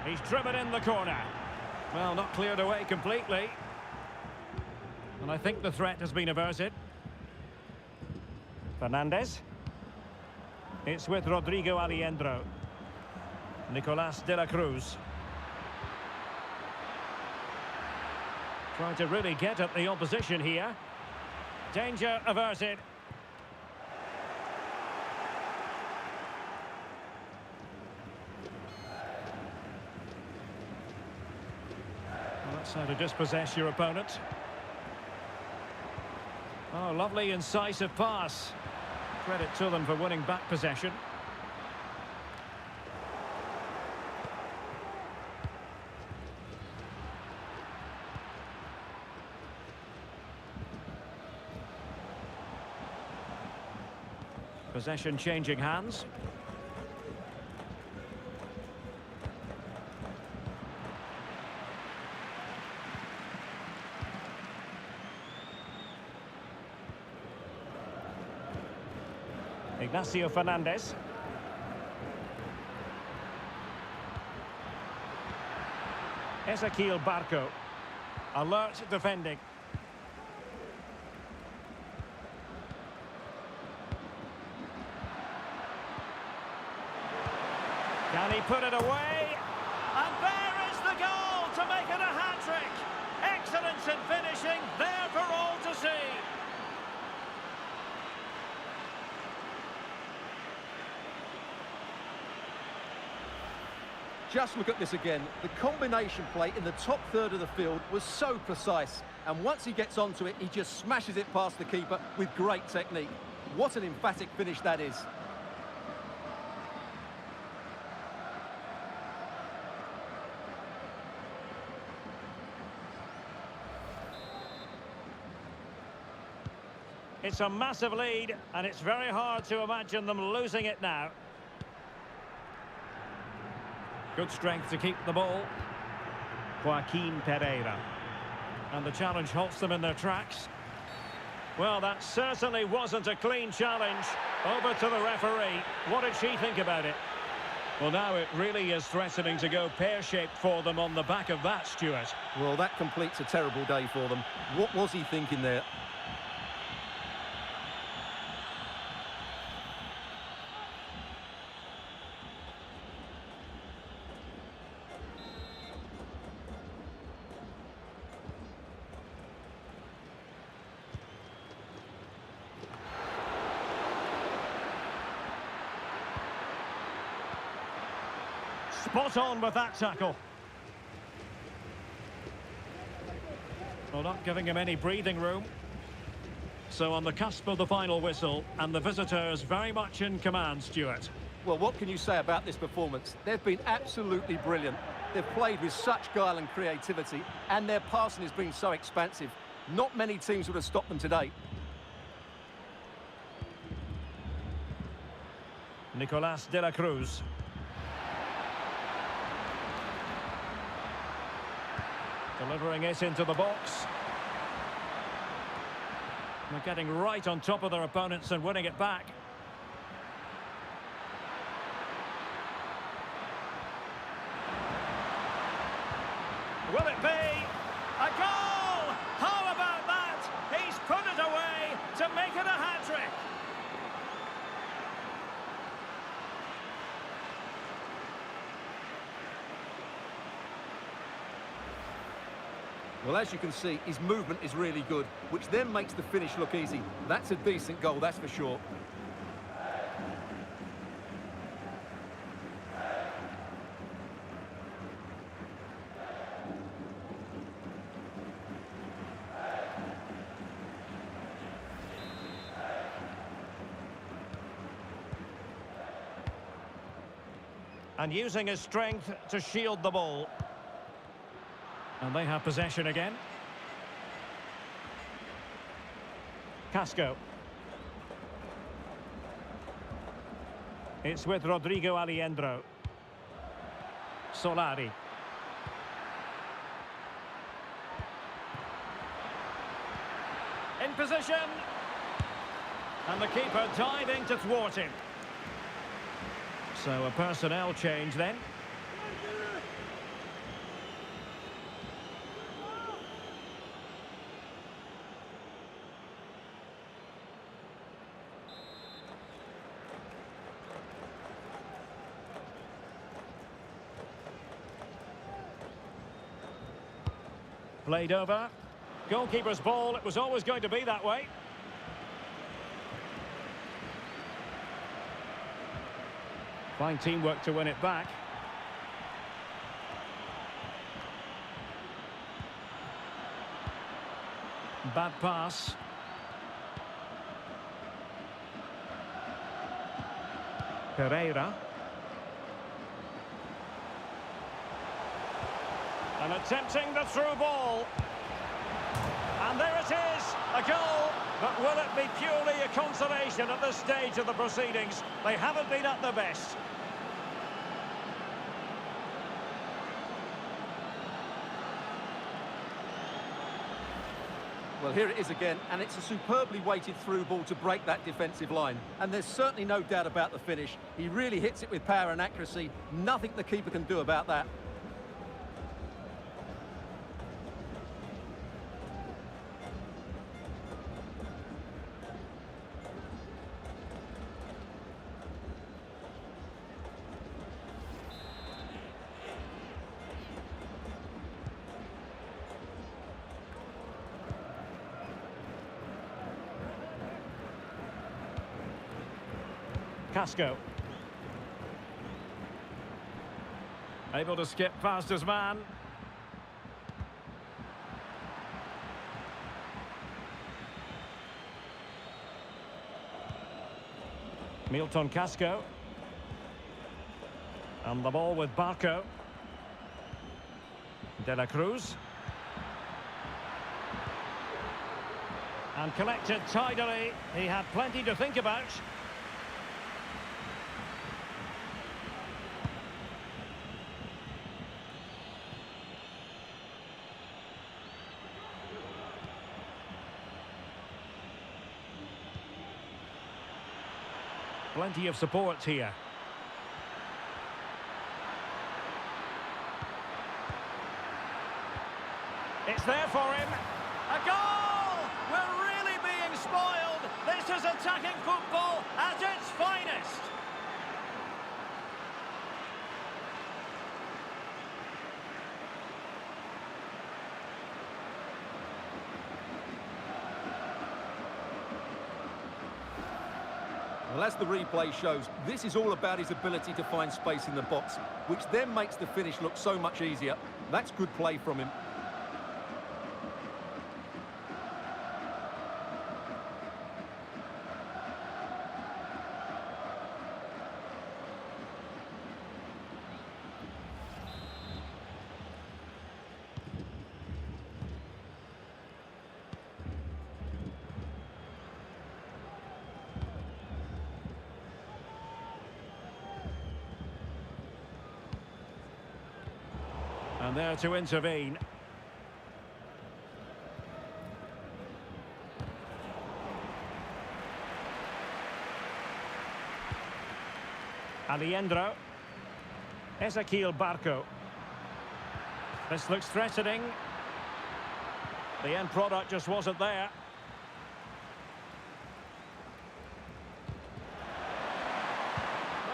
He's driven in the corner. Well, not cleared away completely. And I think the threat has been averted. Fernandez. It's with Rodrigo Aliendro. Nicolas de la Cruz. Trying to really get at the opposition here. Danger averted. That's how to dispossess your opponent. Oh, lovely incisive pass. Credit to them for winning back possession. Possession changing hands. Ignacio Fernandez. Ezequiel Barco. Alert defending. Can he put it away? And there is the goal to make it a hat-trick. Excellence in finishing, there for all to see. just look at this again. The combination play in the top third of the field was so precise. And once he gets onto it, he just smashes it past the keeper with great technique. What an emphatic finish that is. It's a massive lead, and it's very hard to imagine them losing it now. Good strength to keep the ball. Joaquin Pereira. And the challenge halts them in their tracks. Well, that certainly wasn't a clean challenge. Over to the referee. What did she think about it? Well, now it really is threatening to go pear-shaped for them on the back of that, Stuart. Well, that completes a terrible day for them. What was he thinking there? Spot on with that tackle. Well, not giving him any breathing room. So on the cusp of the final whistle, and the visitors very much in command, Stuart. Well, what can you say about this performance? They've been absolutely brilliant. They've played with such guile and creativity, and their passing has been so expansive. Not many teams would have stopped them today. Nicolas de la Cruz. Delivering it into the box. They're getting right on top of their opponents and winning it back. Will it be a goal? How about that? He's put it away to make it a hat-trick. Well, as you can see, his movement is really good, which then makes the finish look easy. That's a decent goal, that's for sure. And using his strength to shield the ball. And they have possession again. Casco. It's with Rodrigo Aliendro. Solari. In position. And the keeper diving to thwart him. So a personnel change then. Played over. Goalkeeper's ball, it was always going to be that way. Fine teamwork to win it back. Bad pass. Pereira. And attempting the through ball. And there it is, a goal. But will it be purely a consolation at this stage of the proceedings? They haven't been at their best. Well, here it is again, and it's a superbly weighted through ball to break that defensive line. And there's certainly no doubt about the finish. He really hits it with power and accuracy. Nothing the keeper can do about that. Casco. Able to skip past his man. Milton Casco. And the ball with Barco. De la Cruz. And collected tidily. He had plenty to think about. Plenty of support here. It's there for him. A goal! We're really being spoiled. This is attacking football at its finest. Well, as the replay shows, this is all about his ability to find space in the box, which then makes the finish look so much easier. That's good play from him. And there to intervene. Alejandro. Ezequiel Barco. This looks threatening. The end product just wasn't there.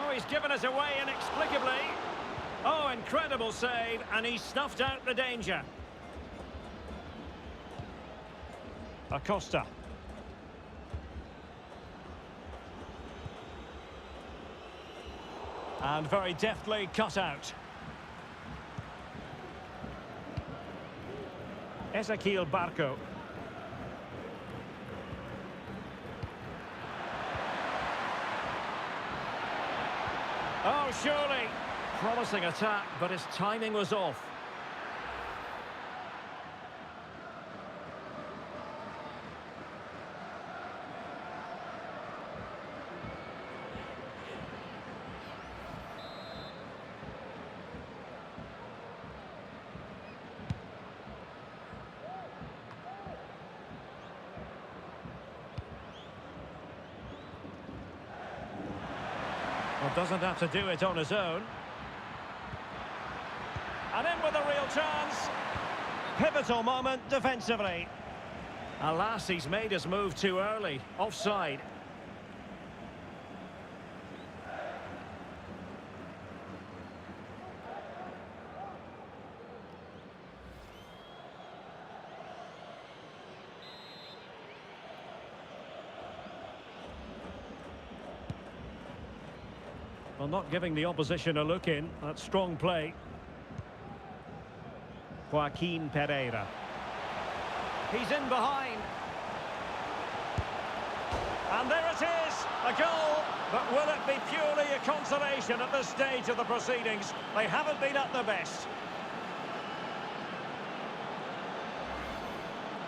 Oh, he's given us away inexplicably. Oh, incredible save, and he snuffed out the danger. Acosta. And very deftly cut out. Ezequiel Barco. Oh, surely. Promising attack, but his timing was off. Well, doesn't have to do it on his own. And in with a real chance. Pivotal moment defensively. Alas, he's made his move too early. Offside. Well, not giving the opposition a look in. That's strong play. Joaquin Pereira. He's in behind. And there it is, a goal. But will it be purely a consolation at this stage of the proceedings? They haven't been at their best.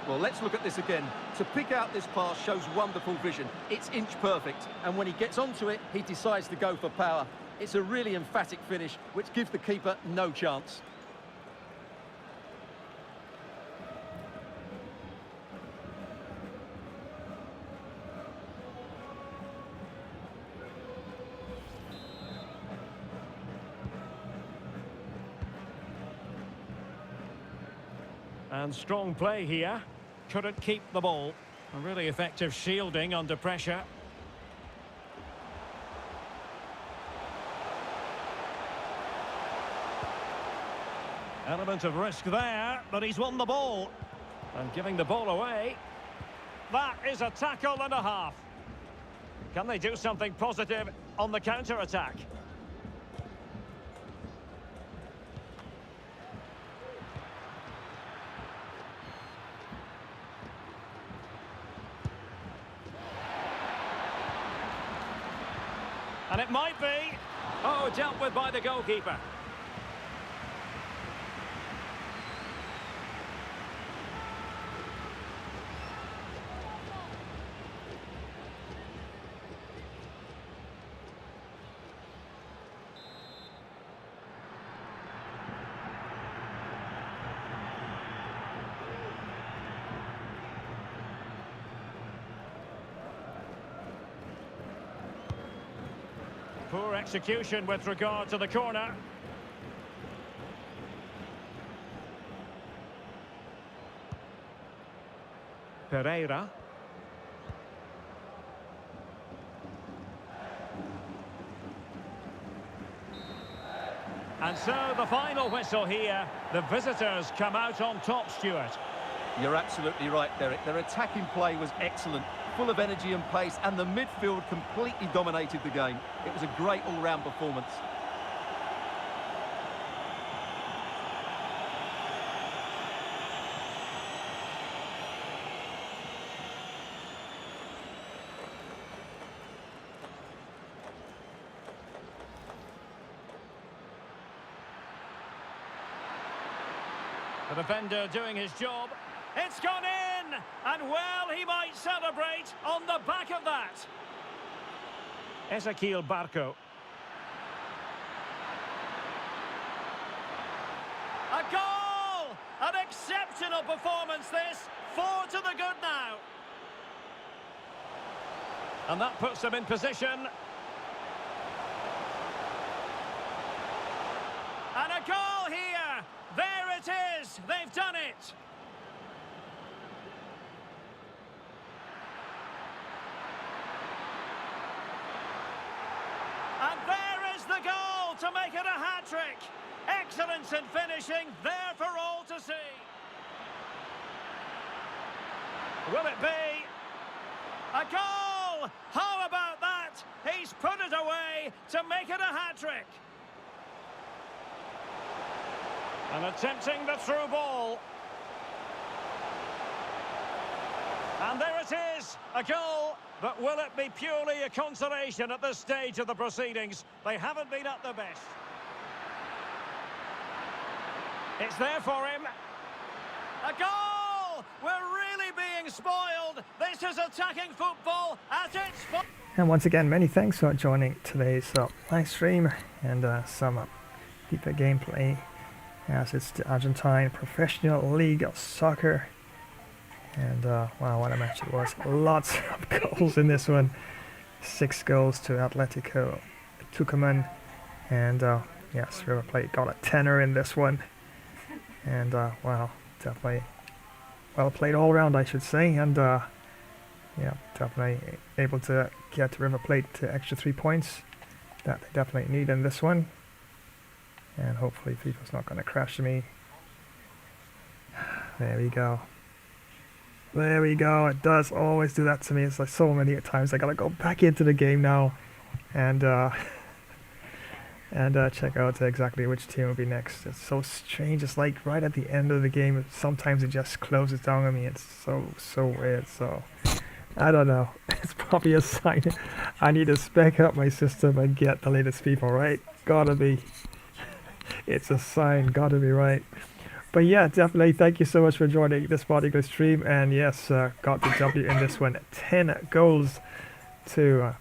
Well, let's look at this again. To pick out this pass shows wonderful vision. It's inch perfect. And when he gets onto it, he decides to go for power. It's a really emphatic finish, which gives the keeper no chance. And strong play here. Couldn't keep the ball. A really effective shielding under pressure. Element of risk there, but he's won the ball. And giving the ball away. That is a tackle and a half. Can they do something positive on the counter-attack? And it might be. Oh, dealt with by the goalkeeper. Poor execution with regard to the corner. Pereira. And so the final whistle here. The visitors come out on top, Stuart. You're absolutely right, Derek. Their attacking play was excellent, full of energy and pace, and the midfield completely dominated the game. It was a great all-round performance. The defender doing his job. It's gone in! And well, he might celebrate on the back of that. Ezequiel Barco. A goal! An exceptional performance this. 4 to the good now. And that puts them in position. And a goal here! There it is! They've done it! And there is the goal to make it a hat-trick. Excellence in finishing, there for all to see. Will it be? A goal! How about that? He's put it away to make it a hat-trick. And attempting the through ball. And there it is, a goal. But will it be purely a consolation at this stage of the proceedings? They haven't been at their best. It's there for him. A goal! We're really being spoiled. This is attacking football at its... And once again, many thanks for joining today's live stream and some FIFA gameplay, as it's the Argentine Professional League of Soccer. And wow, what a match it was. Lots of goals in this one. 6 goals to Atletico Tucuman. And yes, River Plate got a tenner in this one. And wow, definitely well played all round, I should say. And yeah, definitely able to get River Plate to extra 3 points that they definitely need in this one. And hopefully FIFA's not going to crash me. There we go. There we go. It does always do that to me. It's like so many times I gotta go back into the game now and check out exactly which team will be next. It's so strange. It's like right at the end of the game, sometimes it just closes down on me. It's so weird. So I don't know. It's probably a sign I need to spec up my system and get the latest people, right? Gotta be. It's a sign. Gotta be right. But yeah, definitely thank you so much for joining this particular stream. And yes, got the W in this one. 10 goals to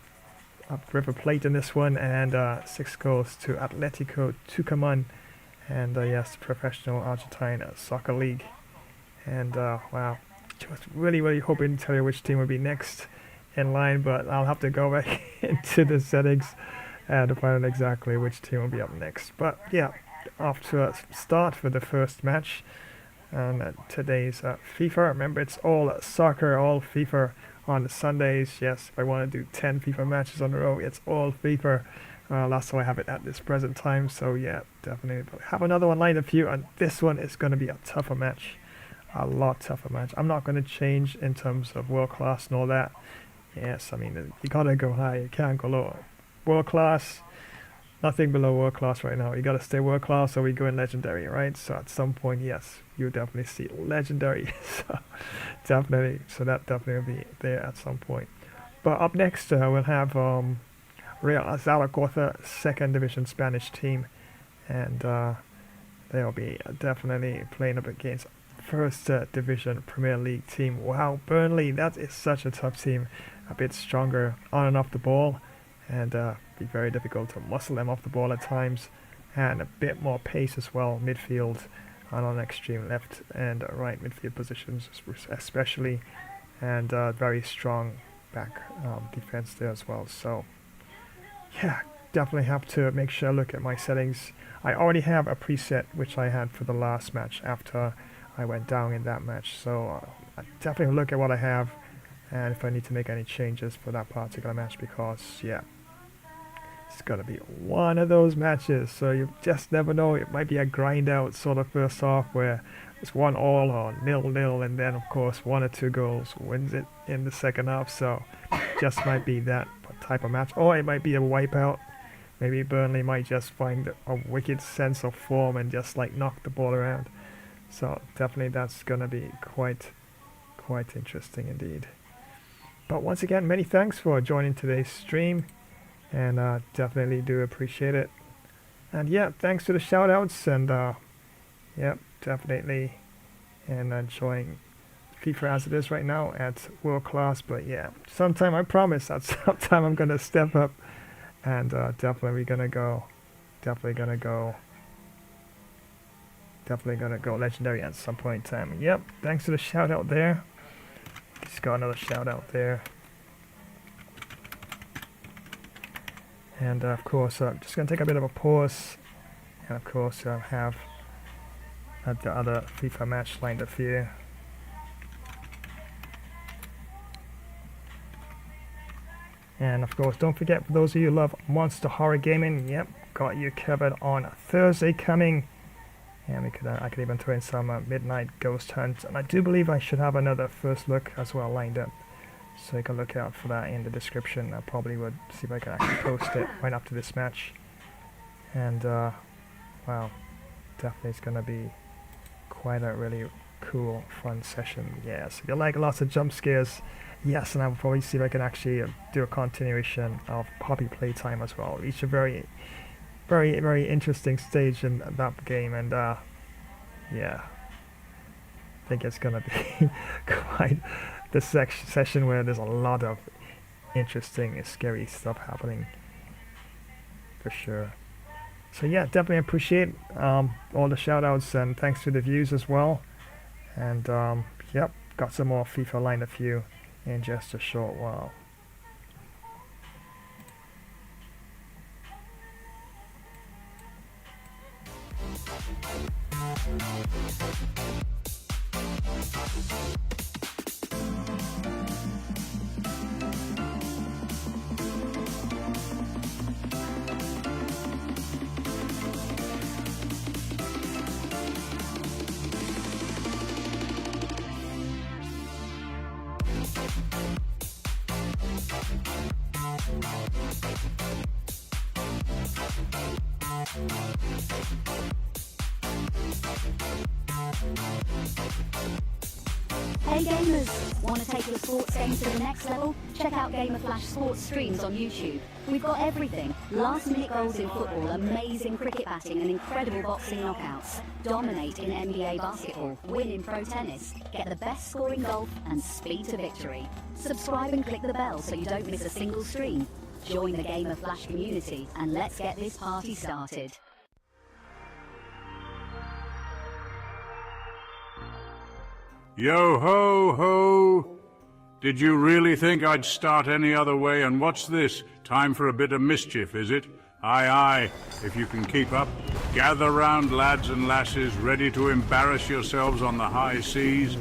River Plate in this one, and 6 goals to Atletico Tucuman, and yes, Professional Argentina Soccer League. And wow, just really hoping to tell you which team will be next in line, but I'll have to go back into the settings to find out exactly which team will be up next. But yeah, off to a start for the first match on today's FIFA. Remember, it's all soccer, all FIFA on the Sundays. Yes, if I want to do 10 FIFA matches on the row, it's all FIFA. That's how I have it at this present time. So yeah, definitely have another one lined up for you, and this one is going to be a tougher match, a lot tougher match. I'm not going to change in terms of world class and all that. Yes, I mean, you gotta go high, you can't go low. World class, nothing below world class right now. You gotta stay world class or we go in legendary, right? So at some point, yes, you'll definitely see legendary. So definitely, so that definitely will be there at some point. But up next, we'll have Real Zaragoza, second division Spanish team, and they'll be definitely playing up against first division Premier League team. Wow, Burnley, that is such a tough team, a bit stronger on and off the ball, and be very difficult to muscle them off the ball at times, and a bit more pace as well, midfield and on extreme left and right midfield positions especially, and very strong back defense there as well. So yeah, definitely have to make sure I look at my settings. I already have a preset which I had for the last match after I went down in that match, so I definitely look at what I have and if I need to make any changes for that particular match, because yeah, it's gonna be one of those matches, so you just never know. It might be a grind out sort of first half where it's 1-1 or 0-0, and then of course 1 or 2 goals wins it in the second half. So just might be that type of match, or it might be a wipeout. Maybe Burnley might just find a wicked sense of form and just like knock the ball around. So definitely that's gonna be quite interesting indeed. But once again, many thanks for joining today's stream, and definitely do appreciate it. And yeah, thanks for the shout outs, and yeah, definitely, and enjoying FIFA as it is right now at world class. But yeah, sometime, I promise that sometime I'm gonna step up, and definitely gonna go legendary at some point in time. Yep, thanks for the shout out there. Just got another shout out there. And of course, I'm just going to take a bit of a pause. And of course, I'll have the other FIFA match lined up here. And of course, don't forget, for those of you who love Monster Horror Gaming, yep, got you covered on Thursday coming. And I could even throw in some Midnight Ghost Hunt. And I do believe I should have another first look as well lined up, so you can look out for that in the description. I probably would see if I can actually post it right after this match. And wow, definitely it's gonna be quite a really cool, fun session. Yes, if you like lots of jump scares, yes, and I'll probably see if I can actually do a continuation of Poppy Playtime as well. Reach a very interesting stage in that game, and yeah, I think it's gonna be quite the session where there's a lot of interesting, scary stuff happening for sure. So yeah, definitely appreciate all the shout outs, and thanks to the views as well. And yep, got some more FIFA lined up for you in just a short while. Hey gamers, want to take your sports game to the next level? Check out Gamer Flash sports streams on YouTube. We've got everything. Last minute goals in football, amazing cricket batting and incredible boxing knockouts. Dominate in NBA basketball, win in pro tennis, get the best score in golf and speed to victory. Subscribe and click the bell so you don't miss a single stream. Join the Gamer Flash community and let's get this party started. Yo ho ho! Did you really think I'd start any other way? And what's this? Time for a bit of mischief, is it? Aye aye, if you can keep up. Gather round, lads and lasses, ready to embarrass yourselves on the high seas.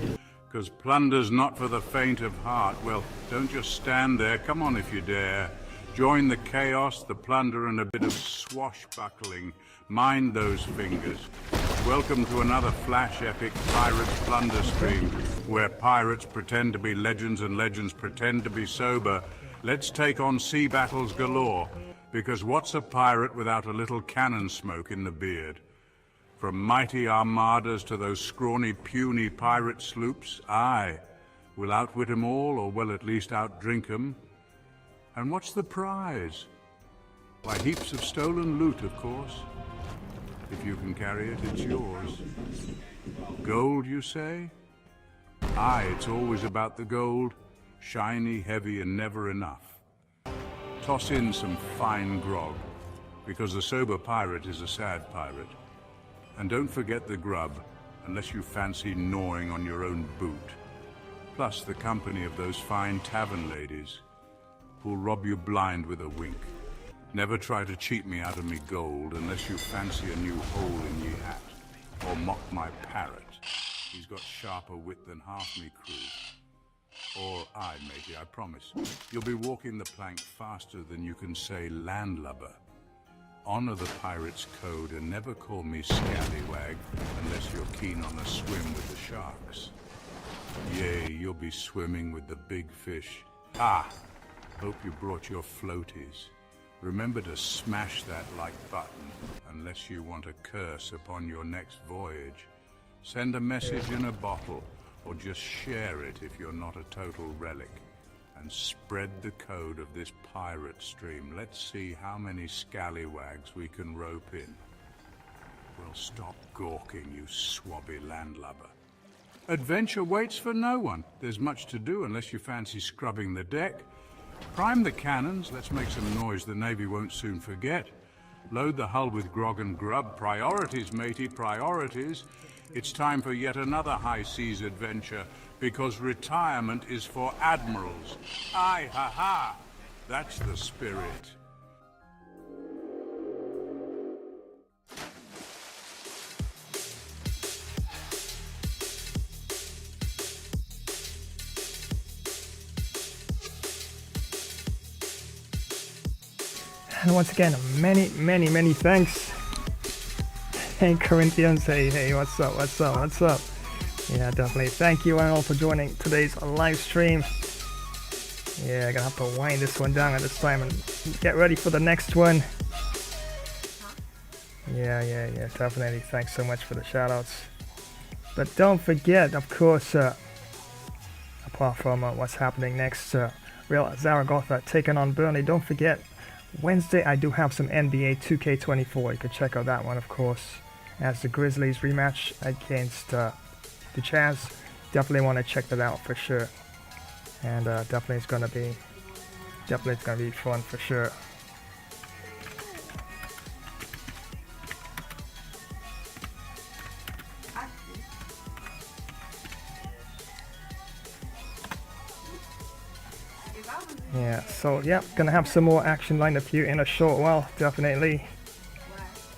'Cause plunder's not for the faint of heart. Well, don't just stand there, come on if you dare. Join the chaos, the plunder and a bit of swashbuckling. Mind those fingers. Welcome to another flash epic Pirates Plunder stream, where pirates pretend to be legends and legends pretend to be sober. Let's take on sea battles galore, because what's a pirate without a little cannon smoke in the beard? From mighty armadas to those scrawny, puny pirate sloops, aye, we'll outwit 'em all, or we'll at least outdrink 'em. And what's the prize? Why, heaps of stolen loot, of course. If you can carry it, it's yours. Gold, you say? Aye, it's always about the gold. Shiny, heavy, and never enough. Toss in some fine grog, because a sober pirate is a sad pirate. And don't forget the grub, unless you fancy gnawing on your own boot. Plus the company of those fine tavern ladies, who'll rob you blind with a wink. Never try to cheat me out of me gold, unless you fancy a new hole in ye hat, or mock my parrot. He's got sharper wit than half me crew. Or I, matey, I promise. You'll be walking the plank faster than you can say landlubber. Honor the pirate's code and never call me scallywag unless you're keen on a swim with the sharks. Yea, you'll be swimming with the big fish. Ah! Hope you brought your floaties. Remember to smash that like button unless you want a curse upon your next voyage. Send a message in a bottle, or just share it if you're not a total relic. And spread the code of this pirate stream. Let's see how many scallywags we can rope in. Well, stop gawking, you swabby landlubber. Adventure waits for no one. There's much to do unless you fancy scrubbing the deck. Prime the cannons, let's make some noise the Navy won't soon forget. Load the hull with grog and grub. Priorities, matey, priorities. It's time for yet another high seas adventure, because retirement is for admirals. Aye, ha ha! That's the spirit. And once again, many thanks. Hey Corinthians, hey, what's up? Yeah, definitely. Thank you all for joining today's live stream. Yeah, I'm gonna have to wind this one down at this time and get ready for the next one. Yeah, definitely. Thanks so much for the shoutouts. But don't forget, of course, apart from what's happening next, Real Zaragoza taking on Burnley. Don't forget, Wednesday I do have some NBA 2K24. You can check out that one, of course, as the Grizzlies rematch against the Jazz. Definitely want to check that out for sure. And definitely it's gonna be fun for sure. Yeah, so yeah, gonna have some more action lined up here in a short while, definitely.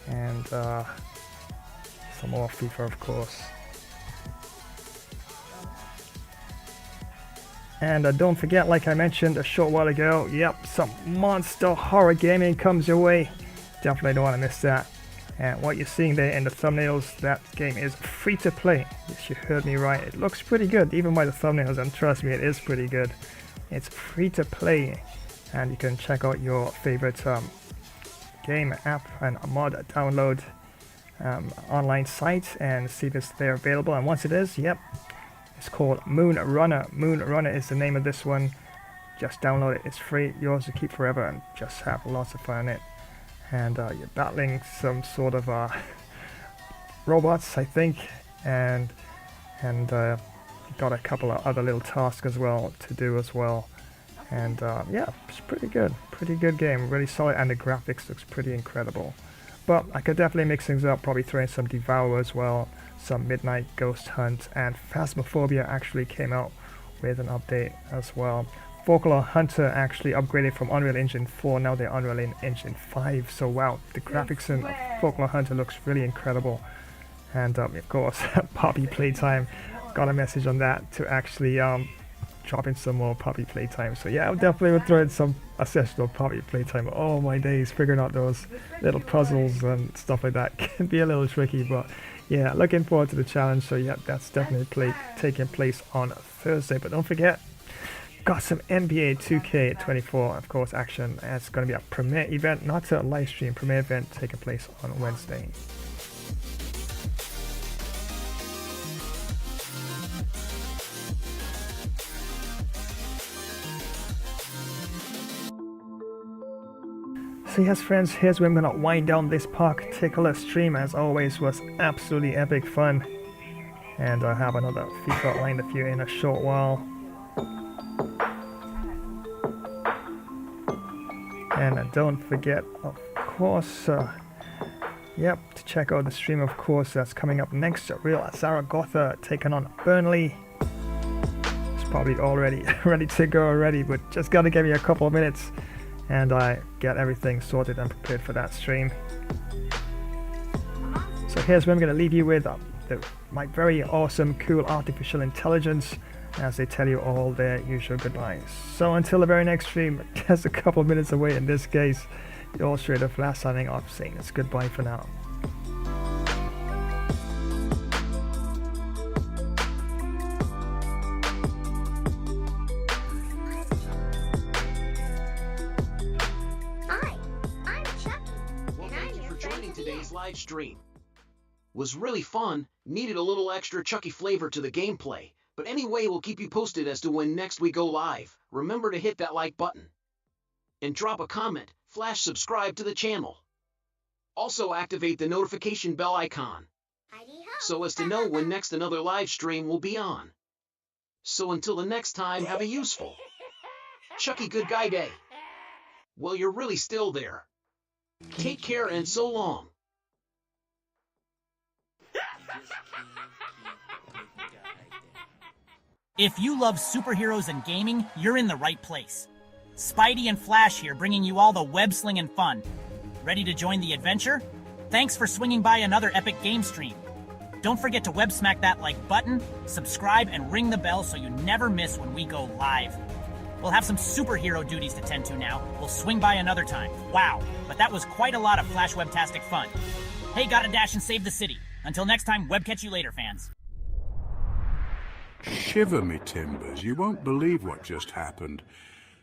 And some more FIFA, of course. And don't forget, like I mentioned a short while ago, yep, some monster horror gaming comes your way. Definitely don't want to miss that. And what you're seeing there in the thumbnails, that game is free to play. Yes, you heard me right. It looks pretty good, even by the thumbnails, and trust me, it is pretty good. It's free to play, and you can check out your favorite game, app, and mod download online site and see if it's there available. And once it is, yep, it's called Moon Runner. Moon Runner is the name of this one. Just download it. It's free, yours to keep forever, and just have lots of fun in it. And you're battling some sort of robots, I think, and got a couple of other little tasks as well to do as well. And yeah, it's pretty good game, really solid, and the graphics looks pretty incredible. But I could definitely mix things up, probably throw in some Devour as well, some Midnight Ghost Hunt, and Phasmophobia actually came out with an update as well. Folklore Hunter actually upgraded from Unreal Engine 4, now they're Unreal Engine 5, so wow, the graphics in Folklore Hunter looks really incredible. And of course, Poppy Playtime, got a message on that to actually drop in some more Poppy Playtime. So yeah, I definitely would throw in a session of Poppy Playtime. Oh my days, figuring out those little puzzles and stuff like that can be a little tricky, but yeah, looking forward to the challenge. So yeah, that's definitely taking place on Thursday. But don't forget, got some NBA 2K24, of course, action. It's going to be a premiere event, not a live stream, premiere event taking place on Wednesday. So yes friends, here's where I'm gonna wind down this particular stream. As always, was absolutely epic fun. And I have another FIFA line of you in a short while. And don't forget, of course, to check out the stream, of course, that's coming up next. Real Zaragoza taking on Burnley. It's probably already ready to go already, but just gotta give me a couple of minutes and I get everything sorted and prepared for that stream. So here's where I'm gonna leave you with my very awesome, cool artificial intelligence as they tell you all their usual goodbyes. So until the very next stream, just a couple of minutes away in this case, the Illustrator Flash signing off, saying it's goodbye for now. Hi, I'm Chucky. Well, thank you for joining today's live stream. Was really fun, needed a little extra Chucky flavor to the gameplay, but anyway, we'll keep you posted as to when next we go live. Remember to hit that like button. And drop a comment, flash subscribe to the channel. Also activate the notification bell icon, so as to know when next another live stream will be on. So until the next time, have a useful Chucky good guy day. Well, you're really still there. Take care and so long. If you love superheroes and gaming, you're in the right place. Spidey and Flash here, bringing you all the web-slinging fun. Ready to join the adventure? Thanks for swinging by another epic game stream. Don't forget to web smack that like button, subscribe, and ring the bell so you never miss when we go live. We'll have some superhero duties to tend to now. We'll swing by another time. Wow, but that was quite a lot of Flash Webtastic fun. Hey, gotta dash and save the city. Until next time, web catch you later, fans. Shiver me timbers, you won't believe what just happened.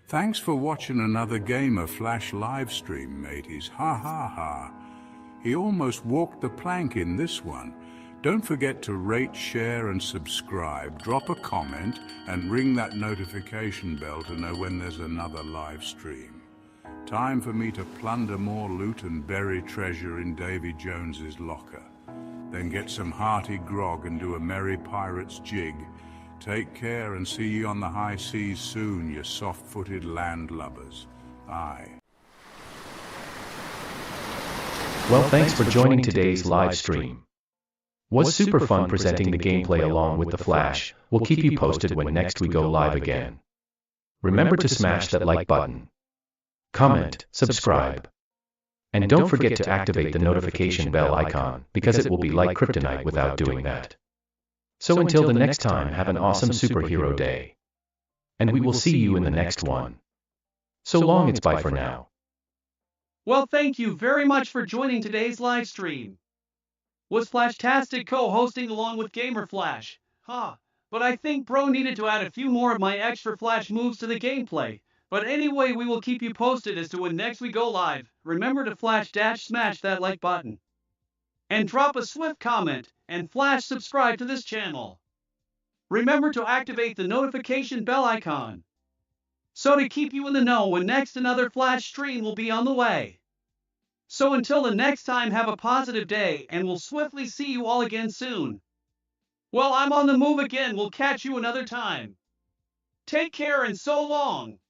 Thanks for watching another Gamer Flash live stream, mateys. Ha ha ha. He almost walked the plank in this one. Don't forget to rate, share and subscribe, drop a comment and ring that notification bell to know when there's another live stream. Time for me to plunder more loot and bury treasure in Davy Jones's locker. Then get some hearty grog and do a merry pirate's jig. Take care and see you on the high seas soon, you soft-footed landlubbers. Aye. Well, thanks for joining today's live stream. Was super fun presenting the gameplay along with the Flash. We'll keep you posted when next we go live again. Remember to smash that like button, comment, subscribe, and don't forget to activate the notification bell icon, because it will be like kryptonite without doing that. So until the next time, have an awesome superhero day. And we will see you in the next one. So long, it's bye for now. Well, thank you very much for joining today's live stream. Was Flashtastic co-hosting along with Gamer Flash? But I think Bro needed to add a few more of my extra Flash moves to the gameplay. But anyway, we will keep you posted as to when next we go live. Remember to smash that like button. And drop a swift comment, and flash subscribe to this channel. Remember to activate the notification bell icon, so to keep you in the know when next another Flash stream will be on the way. So until the next time, have a positive day, and we'll swiftly see you all again soon. Well, I'm on the move again, we'll catch you another time. Take care and so long.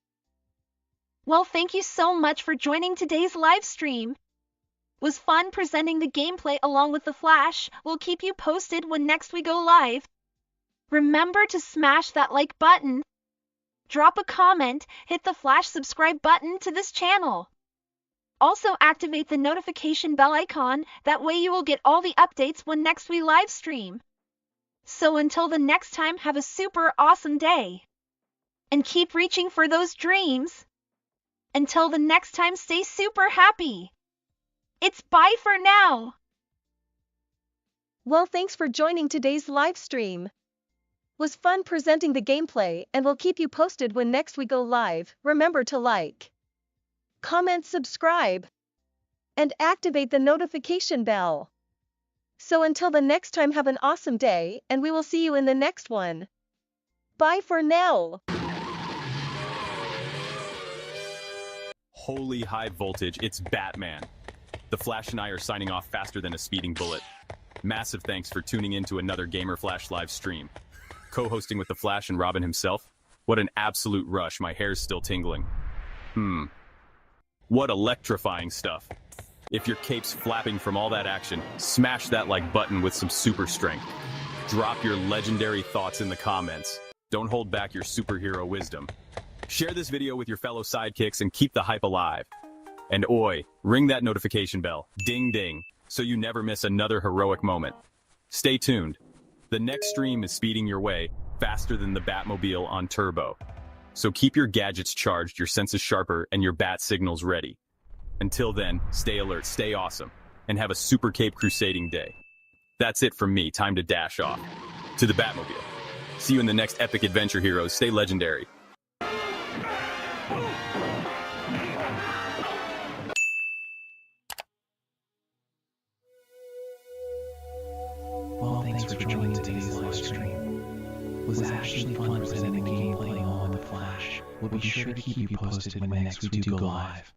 Well, thank you so much for joining today's live stream. Was fun presenting the gameplay along with the Flash. We'll keep you posted when next we go live. Remember to smash that like button, drop a comment, hit the Flash subscribe button to this channel. Also activate the notification bell icon, that way you will get all the updates when next we live stream. So until the next time, have a super awesome day. And keep reaching for those dreams. Until the next time, stay super happy. It's bye for now. Well, thanks for joining today's live stream. Was fun presenting the gameplay, and we'll keep you posted when next we go live. Remember to like, comment, subscribe, and activate the notification bell. So until the next time, have an awesome day, and we will see you in the next one. Bye for now. Holy high voltage, it's Batman. The Flash and I are signing off faster than a speeding bullet. Massive thanks for tuning in to another Gamer Flash live stream. Co-hosting with the Flash and Robin himself? What an absolute rush, my hair's still tingling. What electrifying stuff. If your cape's flapping from all that action, smash that like button with some super strength. Drop your legendary thoughts in the comments. Don't hold back your superhero wisdom. Share this video with your fellow sidekicks and keep the hype alive. And oi, ring that notification bell, ding ding, so you never miss another heroic moment. Stay tuned. The next stream is speeding your way faster than the Batmobile on turbo. So keep your gadgets charged, your senses sharper, and your bat signals ready. Until then, stay alert, stay awesome, and have a super cape crusading day. That's it from me, time to dash off. To the Batmobile. See you in the next epic adventure, heroes. Stay legendary. Well, thanks for joining today's live stream. It was actually fun presenting the gameplay along with the Flash. We'll be sure to keep you posted when next we do go live.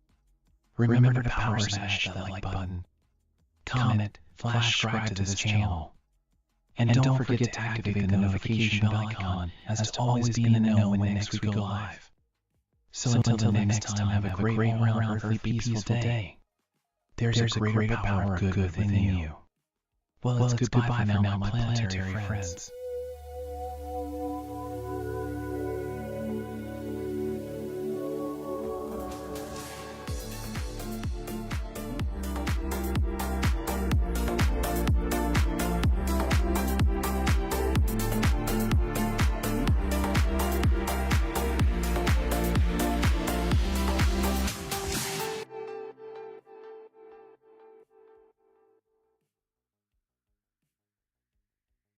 Remember to power smash that like button. Comment, flash subscribe to this channel. And don't forget to activate the notification bell icon as to always be in the know when next we go live. So until the next time, have a great all-around earthly peaceful day. There's a greater power of good within you. Well, it's goodbye for now, my planetary friends.